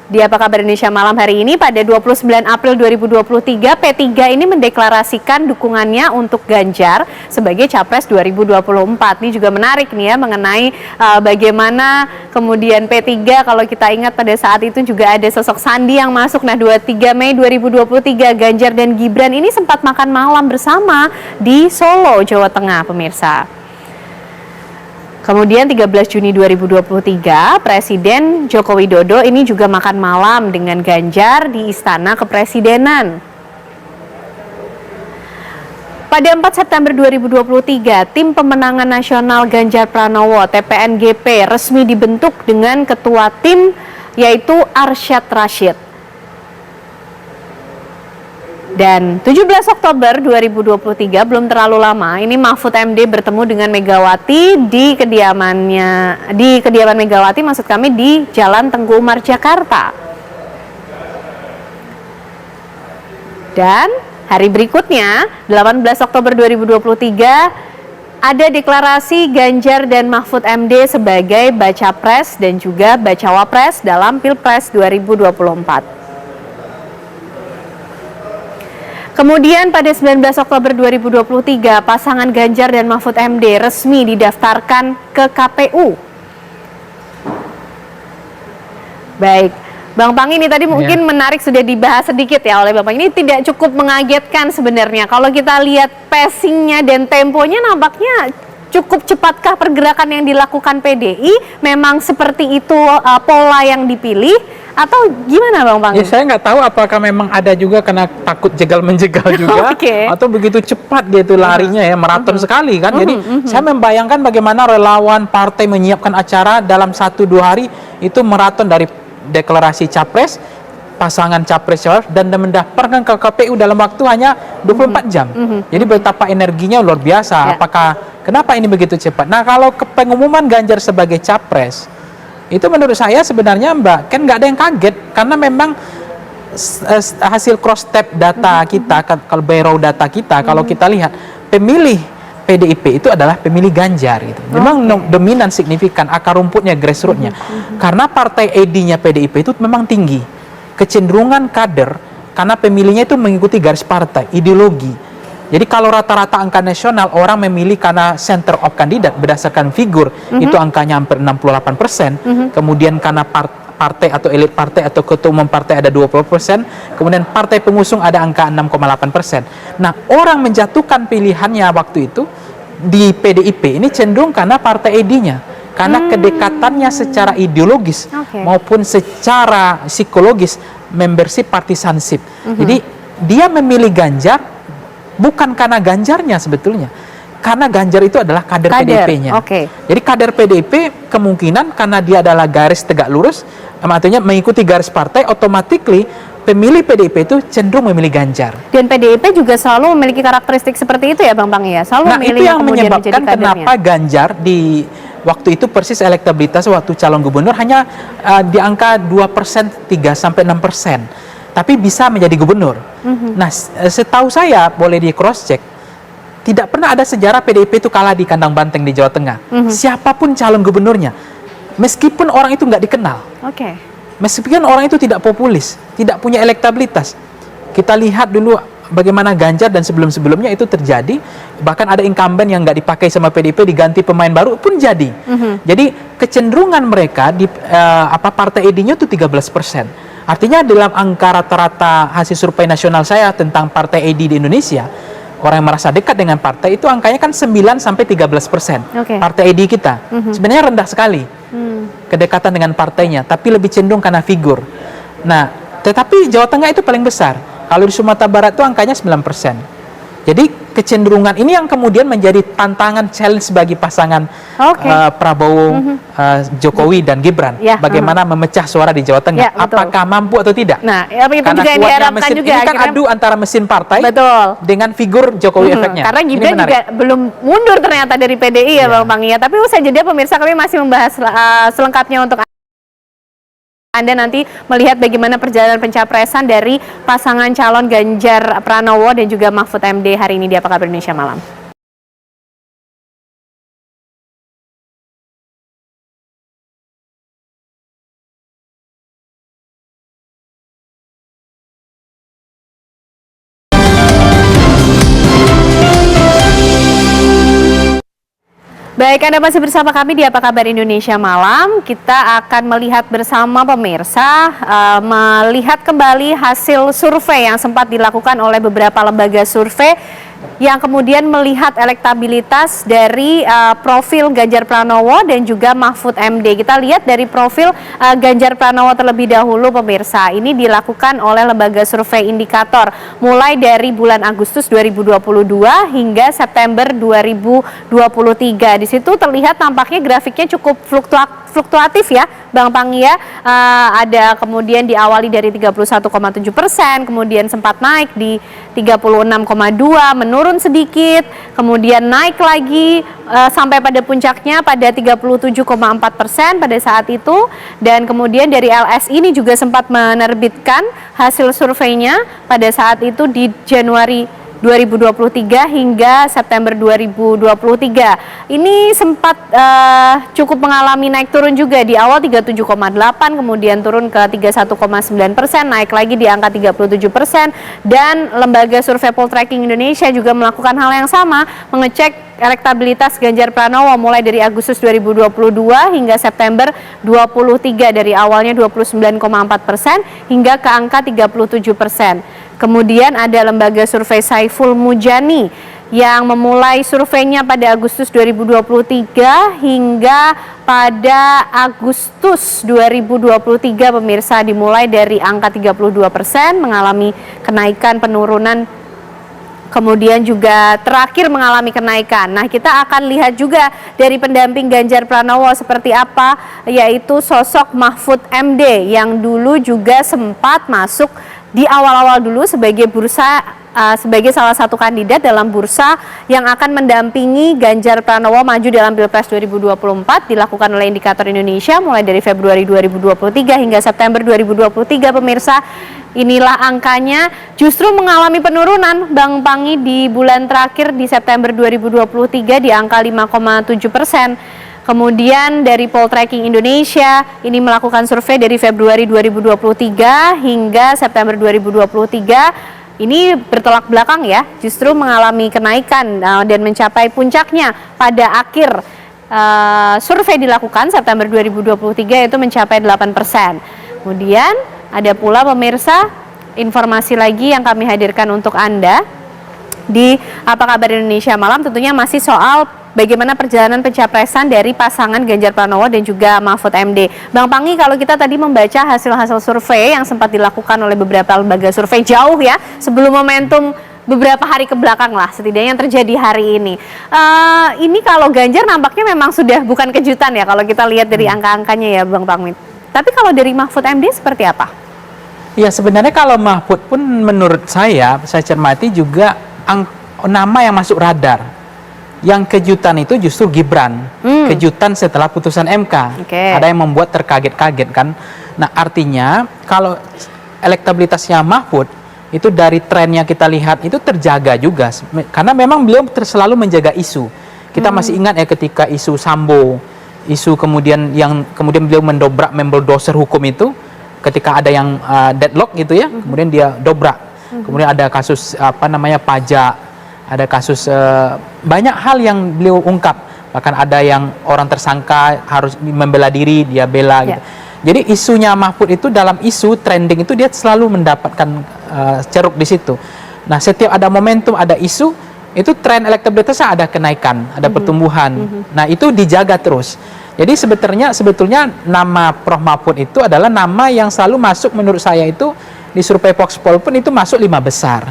S6: Di Apa Kabar Indonesia malam hari ini pada 29 April 2023, P3 ini mendeklarasikan dukungannya untuk Ganjar sebagai Capres 2024. Ini juga menarik nih ya, mengenai bagaimana kemudian P3, kalau kita ingat pada saat itu juga ada sosok Sandi yang masuk. Nah, 23 Mei 2023, Ganjar dan Gibran ini sempat makan malam bersama di Solo, Jawa Tengah, pemirsa. Kemudian 13 Juni 2023, Presiden Joko Widodo ini juga makan malam dengan Ganjar di Istana Kepresidenan. Pada 4 September 2023, Tim Pemenangan Nasional Ganjar Pranowo (TPNGP) resmi dibentuk dengan ketua tim yaitu Arsyad Rashid. Dan 17 Oktober 2023, belum terlalu lama, ini Mahfud MD bertemu dengan Megawati di kediaman Megawati, maksud kami di Jalan Tengku Umar, Jakarta. Dan hari berikutnya, 18 Oktober 2023, ada deklarasi Ganjar dan Mahfud MD sebagai Baca Pres dan juga Bacawa Pres dalam Pilpres 2024. Kemudian pada 19 Oktober 2023, pasangan Ganjar dan Mahfud MD resmi didaftarkan ke KPU. Baik, Bang Pang, ini tadi mungkin menarik, sudah dibahas sedikit ya oleh Bang Pang. Ini tidak cukup mengagetkan sebenarnya. Kalau kita lihat pacingnya dan temponya nampaknya cukup cepatkah pergerakan yang dilakukan PDI? Memang seperti itu pola yang dipilih atau gimana Bang Pang?
S22: Ya saya nggak tahu apakah memang ada juga karena takut jegal-menjegal juga atau begitu cepat dia itu larinya ya, maraton sekali kan. Jadi saya membayangkan bagaimana relawan partai menyiapkan acara dalam 1-2 hari itu maraton dari deklarasi capres, pasangan capres dan mendaftarkan ke KPU dalam waktu hanya 24 jam. Jadi betapa energinya luar biasa. Kenapa ini begitu cepat? Nah, kalau pengumuman Ganjar sebagai capres, itu menurut saya sebenarnya Mbak Ken nggak ada yang kaget karena memang hasil cross step data kita, kalau bureau data kita, kalau kita lihat pemilih PDIP itu adalah pemilih Ganjar gitu. Memang dominan signifikan akar rumputnya, grassroots-nya. Karena partai ID-nya PDIP itu memang tinggi. Kecenderungan kader karena pemilihnya itu mengikuti garis partai, ideologi. Jadi kalau rata-rata angka nasional orang memilih karena center of kandidat berdasarkan figur itu angkanya hampir 68%. Kemudian karena partai atau elit partai atau ketua umum partai ada 20%, kemudian partai pengusung ada angka 6,8%. Nah, orang menjatuhkan pilihannya waktu itu di PDIP ini cenderung karena partai ID-nya, karena kedekatannya secara ideologis maupun secara psikologis, membership, partisanship. Jadi dia memilih Ganjar bukan karena Ganjarnya sebetulnya, karena Ganjar itu adalah kader PDIP-nya. Jadi kader PDIP kemungkinan karena dia adalah garis tegak lurus, artinya mengikuti garis partai, automatically pemilih PDIP itu cenderung memilih Ganjar.
S6: Dan PDIP juga selalu memiliki karakteristik seperti itu ya Bang Pang ya? Selalu memilih
S22: itu yang menyebabkan kenapa Ganjar di waktu itu persis elektabilitas waktu calon gubernur hanya di angka 2%, 3-6%. Tapi bisa menjadi gubernur. Nah, setahu saya, boleh di cross check, tidak pernah ada sejarah PDIP itu kalah di kandang banteng di Jawa Tengah. Siapapun calon gubernurnya, meskipun orang itu nggak dikenal, meskipun orang itu tidak populis, tidak punya elektabilitas. Kita lihat dulu bagaimana Ganjar dan sebelum-sebelumnya itu terjadi, bahkan ada incumbent yang nggak dipakai sama PDIP diganti pemain baru pun jadi. Jadi kecenderungan mereka di partai ID-nya itu 13%. Artinya dalam angka rata-rata hasil survei nasional saya tentang partai ID di Indonesia, orang yang merasa dekat dengan partai itu angkanya kan 9-13%. Partai ID kita sebenarnya rendah sekali kedekatan dengan partainya, tapi lebih cenderung karena figur. Nah, tetapi Jawa Tengah itu paling besar. Kalau di Sumatera Barat itu angkanya 9%. Jadi kecenderungan ini yang kemudian menjadi tantangan challenge bagi pasangan Prabowo, Jokowi dan Gibran. Bagaimana memecah suara di Jawa Tengah? Apakah mampu atau tidak?
S6: Nah, itu
S22: karena
S6: juga yang diharapkan
S22: mesin,
S6: juga.
S22: Ini kan adu antara mesin partai dengan figur Jokowi efeknya.
S6: Karena Gibran juga belum mundur ternyata dari PDI ya Bang Pang ya. Tapi usai jeda pemirsa, kami masih membahas selengkapnya untuk Anda nanti melihat bagaimana perjalanan pencapresan dari pasangan calon Ganjar Pranowo dan juga Mahfud MD hari ini di Apa Kabar Indonesia Malam. Baik, Anda masih bersama kami di Apa Kabar Indonesia Malam. Kita akan melihat bersama pemirsa, melihat kembali hasil survei yang sempat dilakukan oleh beberapa lembaga survei yang kemudian melihat elektabilitas dari profil Ganjar Pranowo dan juga Mahfud MD. Kita lihat dari profil Ganjar Pranowo terlebih dahulu pemirsa. Ini dilakukan oleh lembaga survei indikator mulai dari bulan Agustus 2022 hingga September 2023. Di situ terlihat tampaknya grafiknya cukup fluktuatif ya Bang Pang ya. Ada kemudian diawali dari 31,7%, kemudian sempat naik di 36,2%, menurun sedikit, kemudian naik lagi sampai pada puncaknya pada 37,4% pada saat itu. Dan kemudian dari LSI ini juga sempat menerbitkan hasil surveinya pada saat itu di Januari 2023 hingga September 2023. Ini sempat cukup mengalami naik turun juga, di awal 37,8, kemudian turun ke 31,9%, naik lagi di angka 37%, dan lembaga survei Poltreking Indonesia juga melakukan hal yang sama, mengecek elektabilitas Ganjar Pranowo mulai dari Agustus 2022 hingga September 23, dari awalnya 29,4% hingga ke angka 37%. Kemudian ada lembaga survei Saiful Mujani yang memulai surveinya pada Agustus 2023 hingga pada Agustus 2023, pemirsa, dimulai dari angka 32%, mengalami kenaikan penurunan, kemudian juga terakhir mengalami kenaikan. Nah, kita akan lihat juga dari pendamping Ganjar Pranowo seperti apa, yaitu sosok Mahfud MD yang dulu juga sempat masuk di awal-awal dulu sebagai sebagai salah satu kandidat dalam bursa yang akan mendampingi Ganjar Pranowo maju dalam Pilpres 2024, dilakukan oleh Indikator Indonesia mulai dari Februari 2023 hingga September 2023, pemirsa. Inilah angkanya, justru mengalami penurunan, Bang Pangi, di bulan terakhir di September 2023 di angka 5,7%. Kemudian dari Poltreking Indonesia ini melakukan survei dari Februari 2023 hingga September 2023. Ini bertolak belakang ya, justru mengalami kenaikan dan mencapai puncaknya pada akhir survei dilakukan September 2023, yaitu mencapai 8%. Kemudian ada pula, pemirsa, informasi lagi yang kami hadirkan untuk Anda di Apa Kabar Indonesia Malam, tentunya masih soal bagaimana perjalanan pencapresan dari pasangan Ganjar Pranowo dan juga Mahfud MD. Bang Pangi, kalau kita tadi membaca hasil-hasil survei yang sempat dilakukan oleh beberapa lembaga survei jauh ya, sebelum momentum beberapa hari ke belakang lah, setidaknya yang terjadi hari ini. Ini kalau Ganjar nampaknya memang sudah bukan kejutan ya, kalau kita lihat dari angka-angkanya ya, Bang Pangi. Tapi kalau dari Mahfud MD seperti apa?
S22: Ya, sebenarnya kalau Mahfud pun menurut saya cermati juga nama yang masuk radar. Yang kejutan itu justru Gibran. Kejutan setelah putusan MK. Ada yang membuat terkaget-kaget kan. Nah, artinya kalau elektabilitasnya Mahfud itu dari trennya kita lihat itu terjaga juga. Karena memang beliau selalu menjaga isu. Kita masih ingat ya ketika isu Sambo, isu kemudian yang kemudian beliau mendobrak membeldoser hukum itu, ketika ada yang deadlock gitu ya, kemudian dia dobrak. Kemudian ada kasus pajak, ada kasus banyak hal yang beliau ungkap, bahkan ada yang orang tersangka harus membela diri, dia bela gitu. Jadi isunya Mahfud itu dalam isu trending itu dia selalu mendapatkan ceruk di situ. Nah, setiap ada momentum, ada isu, itu tren elektabilitasnya ada kenaikan, ada pertumbuhan. Nah, itu dijaga terus. Jadi sebetulnya nama Prof Mahfud itu adalah nama yang selalu masuk, menurut saya itu di survei Voxpol pun itu masuk 5 besar.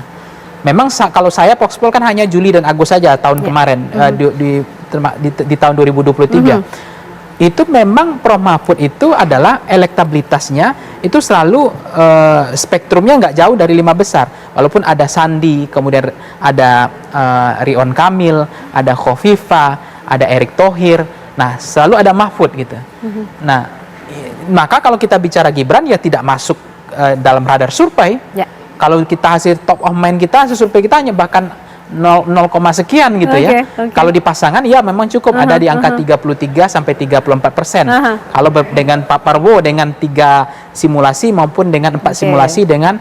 S22: Memang kalau saya Voxpol kan hanya Juli dan Agustus saja tahun kemarin di tahun 2023. Itu memang Prof Mahfud itu adalah elektabilitasnya itu selalu spektrumnya nggak jauh dari 5 besar. Walaupun ada Sandi, kemudian ada Ridwan Kamil, ada Khofifah, ada Erick Thohir. Nah, selalu ada Mahfud gitu. Nah, maka kalau kita bicara Gibran ya tidak masuk dalam radar survei. Kalau kita hasil top of mind kita, hasil survei kita hanya bahkan 0, sekian gitu ya. Kalau di pasangan ya memang cukup ada di angka 33 sampai 34%. Kalau dengan Pak Prabowo dengan 3 simulasi maupun dengan 4 simulasi dengan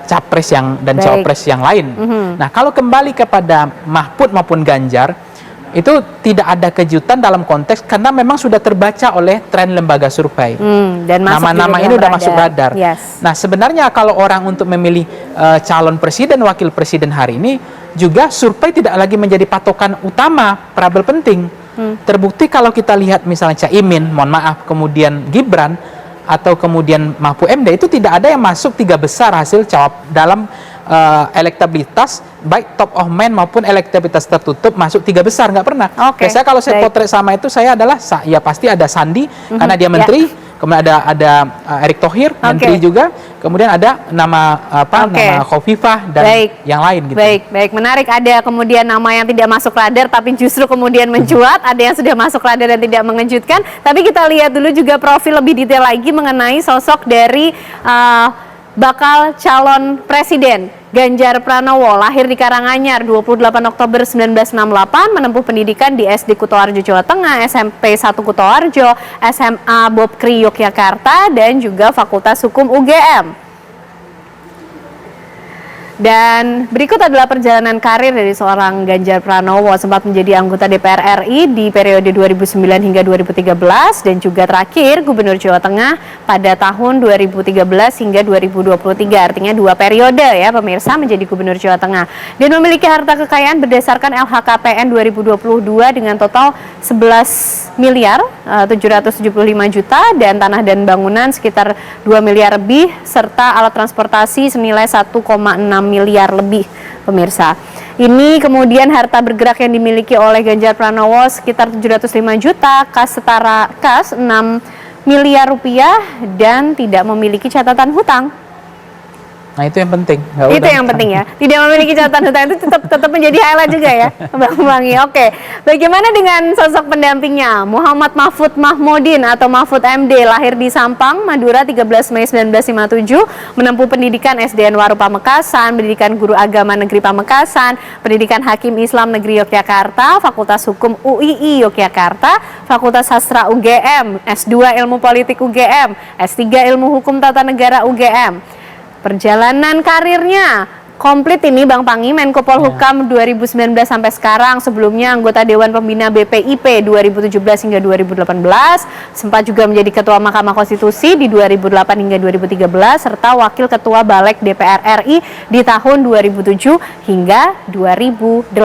S22: capres dan cawapres yang lain. Nah, kalau kembali kepada Mahfud maupun Ganjar, itu tidak ada kejutan dalam konteks karena memang sudah terbaca oleh tren lembaga survei. Dan nama-nama ini sudah masuk radar. Nah, sebenarnya kalau orang untuk memilih calon presiden, wakil presiden hari ini, juga survei tidak lagi menjadi patokan utama, variabel penting. Terbukti kalau kita lihat misalnya Caimin, mohon maaf, kemudian Gibran, atau kemudian Mahfud MD, itu tidak ada yang masuk 3 besar hasil dalam elektabilitas, baik top of mind maupun elektabilitas tertutup masuk 3 besar, nggak pernah. Biasanya kalau saya potret sama itu, saya adalah ya pasti ada Sandi karena dia menteri, kemudian ada Erick Thohir menteri juga, kemudian ada nama nama Khofifah dan yang lain gitu.
S6: Baik, menarik. Ada kemudian nama yang tidak masuk radar tapi justru kemudian mencuat, ada yang sudah masuk radar dan tidak mengejutkan. Tapi kita lihat dulu juga profil lebih detail lagi mengenai sosok dari bakal calon presiden Ganjar Pranowo, lahir di Karanganyar 28 Oktober 1968, menempuh pendidikan di SD Kutoarjo Jawa Tengah, SMP 1 Kutoarjo, SMA Bob Kri Yogyakarta, dan juga Fakultas Hukum UGM. Dan berikut adalah perjalanan karir dari seorang Ganjar Pranowo. Sempat menjadi anggota DPR RI di periode 2009 hingga 2013 dan juga terakhir Gubernur Jawa Tengah pada tahun 2013 hingga 2023. Artinya 2 periode ya pemirsa menjadi Gubernur Jawa Tengah. Dan memiliki harta kekayaan berdasarkan LHKPN 2022 dengan total 11 miliar 775 juta dan tanah dan bangunan sekitar 2 miliar lebih serta alat transportasi senilai 1,6 miliar lebih pemirsa. Ini kemudian harta bergerak yang dimiliki oleh Ganjar Pranowo sekitar 705 juta, kas 6 miliar rupiah dan tidak memiliki catatan hutang.
S22: Nah itu yang penting.
S6: Itu yang penting ya. Tidak memiliki catatan hutang itu tetap menjadi highlight juga ya, Bang Bangi. Oke, bagaimana dengan sosok pendampingnya? Muhammad Mahfud Mahmudin atau Mahfud MD, lahir di Sampang, Madura 13 Mei 1957, menempuh pendidikan SDN Waru Pamekasan, pendidikan Guru Agama Negeri Pamekasan, pendidikan Hakim Islam Negeri Yogyakarta, Fakultas Hukum UII Yogyakarta, Fakultas Sastra UGM, S2 Ilmu Politik UGM, S3 Ilmu Hukum Tata Negara UGM. Perjalanan karirnya komplit ini Bang Pangi, Menko Polhukam 2019 sampai sekarang, sebelumnya anggota Dewan Pembina BPIP 2017 hingga 2018, sempat juga menjadi Ketua Mahkamah Konstitusi di 2008 hingga 2013, serta Wakil Ketua Balek DPR RI di tahun 2007 hingga 2008.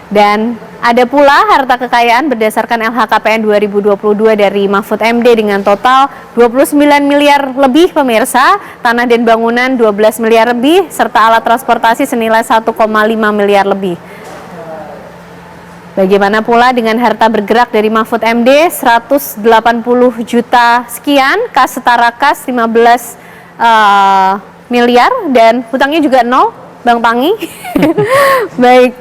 S6: Dan ada pula harta kekayaan berdasarkan LHKPN 2022 dari Mahfud MD dengan total 29 miliar lebih pemirsa, tanah dan bangunan 12 miliar lebih, serta alat transportasi senilai 1,5 miliar lebih. Bagaimana pula dengan harta bergerak dari Mahfud MD 180 juta sekian, kas setara kas 15 miliar dan hutangnya juga 0, Bang Pangi. Baik.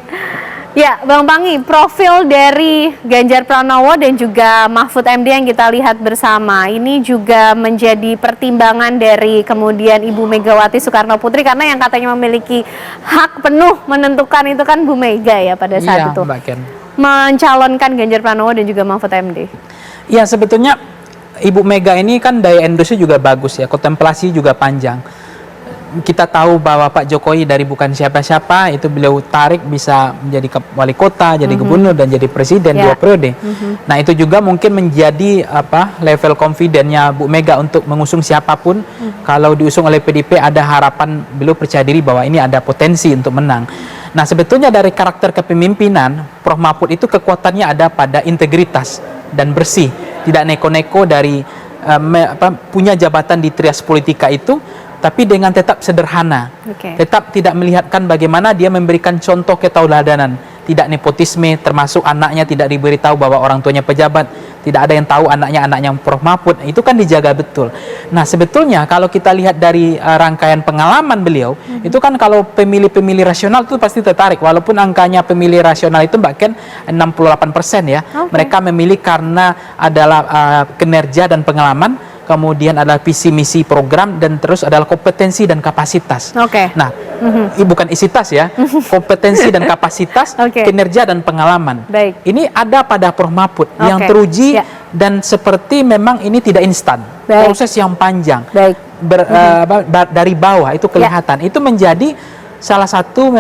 S6: Ya, Bang Pangi, profil dari Ganjar Pranowo dan juga Mahfud MD yang kita lihat bersama, ini juga menjadi pertimbangan dari kemudian Ibu Megawati Soekarno Putri, karena yang katanya memiliki hak penuh menentukan itu kan Bu Mega ya pada saat itu. Mencalonkan Ganjar Pranowo dan juga Mahfud MD.
S22: Ya, sebetulnya Ibu Mega ini kan daya endorse juga bagus ya, kontemplasi juga panjang. Kita tahu bahwa Pak Jokowi dari bukan siapa-siapa, itu beliau tarik bisa menjadi wali kota, jadi gubernur dan jadi presiden 2 periode. Nah itu juga mungkin menjadi level confidence-nya Bu Mega untuk mengusung siapapun. Kalau diusung oleh PDIP ada harapan, beliau percaya diri bahwa ini ada potensi untuk menang. Nah sebetulnya dari karakter kepemimpinan, Prof Mahfud itu kekuatannya ada pada integritas dan bersih, tidak neko-neko dari punya jabatan di trias politika itu, tapi dengan tetap sederhana, tetap tidak melihatkan bagaimana dia memberikan contoh ketauladanan, tidak nepotisme, termasuk anaknya tidak diberitahu bahwa orang tuanya pejabat, tidak ada yang tahu anaknya Prof Mahfud, itu kan dijaga betul. Nah sebetulnya kalau kita lihat dari rangkaian pengalaman beliau, itu kan kalau pemilih-pemilih rasional itu pasti tertarik, walaupun angkanya pemilih rasional itu bahkan 68% ya, mereka memilih karena adalah kinerja dan pengalaman, kemudian adalah visi misi program, dan terus adalah kompetensi dan kapasitas. Nah, bukan isitas ya, kompetensi dan kapasitas, kinerja dan pengalaman. Ini ada pada Prof Mahfud yang teruji dan seperti memang ini tidak instan, proses yang panjang. Dari bawah itu kelihatan. Itu menjadi salah satu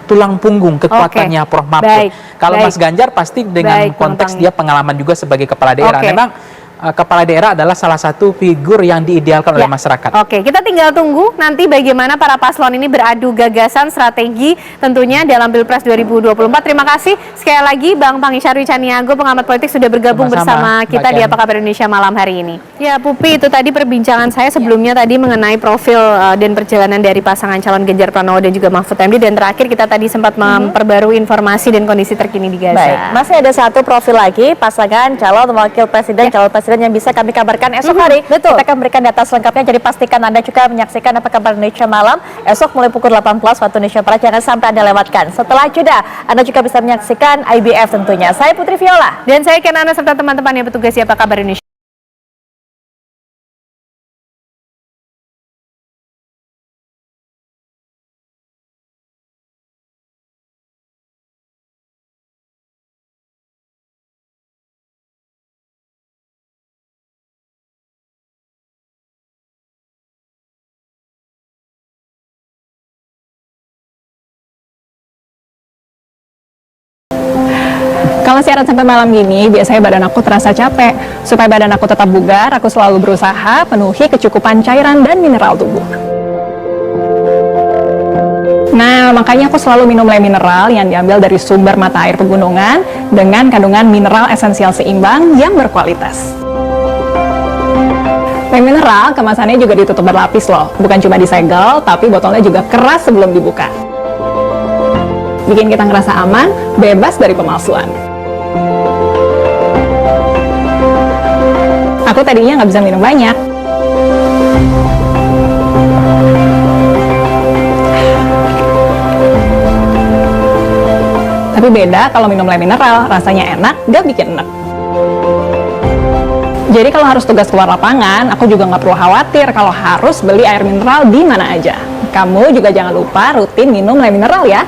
S22: tulang punggung kekuatannya Prof Mahfud. Kalau Mas Ganjar pasti dengan konteks dia pengalaman juga sebagai kepala daerah. Memang kepala daerah adalah salah satu figur yang diidealkan oleh masyarakat.
S6: Kita tinggal tunggu nanti bagaimana para paslon ini beradu gagasan strategi tentunya dalam Pilpres 2024. Terima kasih sekali lagi Bang Pangi Syarwi Caniago, pengamat politik, sudah bergabung bersama kita di Apa Kabar Indonesia malam hari ini. Ya Pupi, itu tadi perbincangan saya sebelumnya tadi mengenai profil dan perjalanan dari pasangan calon Ganjar Pranowo dan juga Mahfud MD, dan terakhir kita tadi sempat memperbarui informasi dan kondisi terkini di Gaza.
S19: Baik, masih ada satu profil lagi pasangan calon wakil presiden, calon presiden yang bisa kami kabarkan esok hari. Kita akan berikan data selengkapnya, jadi pastikan Anda juga menyaksikan Apa Kabar Indonesia malam esok mulai pukul 18 waktu Indonesia Barat. Jangan sampai Anda lewatkan. Setelah jeda, Anda juga bisa menyaksikan IBF tentunya. Saya Putri Viola
S6: dan saya Kenana serta teman-teman yang bertugas di Apa Kabar Indonesia.
S12: Kalau siaran sampai malam gini, biasanya badan aku terasa capek. Supaya badan aku tetap bugar, aku selalu berusaha penuhi kecukupan cairan dan mineral tubuh. Nah, makanya aku selalu minum Le Mineral yang diambil dari sumber mata air pegunungan dengan kandungan mineral esensial seimbang yang berkualitas. Le Mineral kemasannya juga ditutup berlapis loh, bukan cuma disegel, tapi botolnya juga keras sebelum dibuka. Bikin kita ngerasa aman, bebas dari pemalsuan. Aku tadinya nggak bisa minum banyak. Tapi beda kalau minum Le Mineral, rasanya enak, nggak bikin enak. Jadi kalau harus tugas keluar lapangan, aku juga nggak perlu khawatir kalau harus beli air mineral di mana aja. Kamu juga jangan lupa rutin minum Le Mineral ya.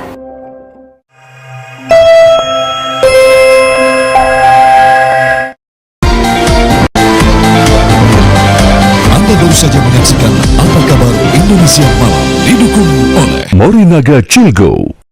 S7: Anda baru saja menyaksikan Apa Kabar Indonesia Malam, didukung oleh Morinaga Chilgo.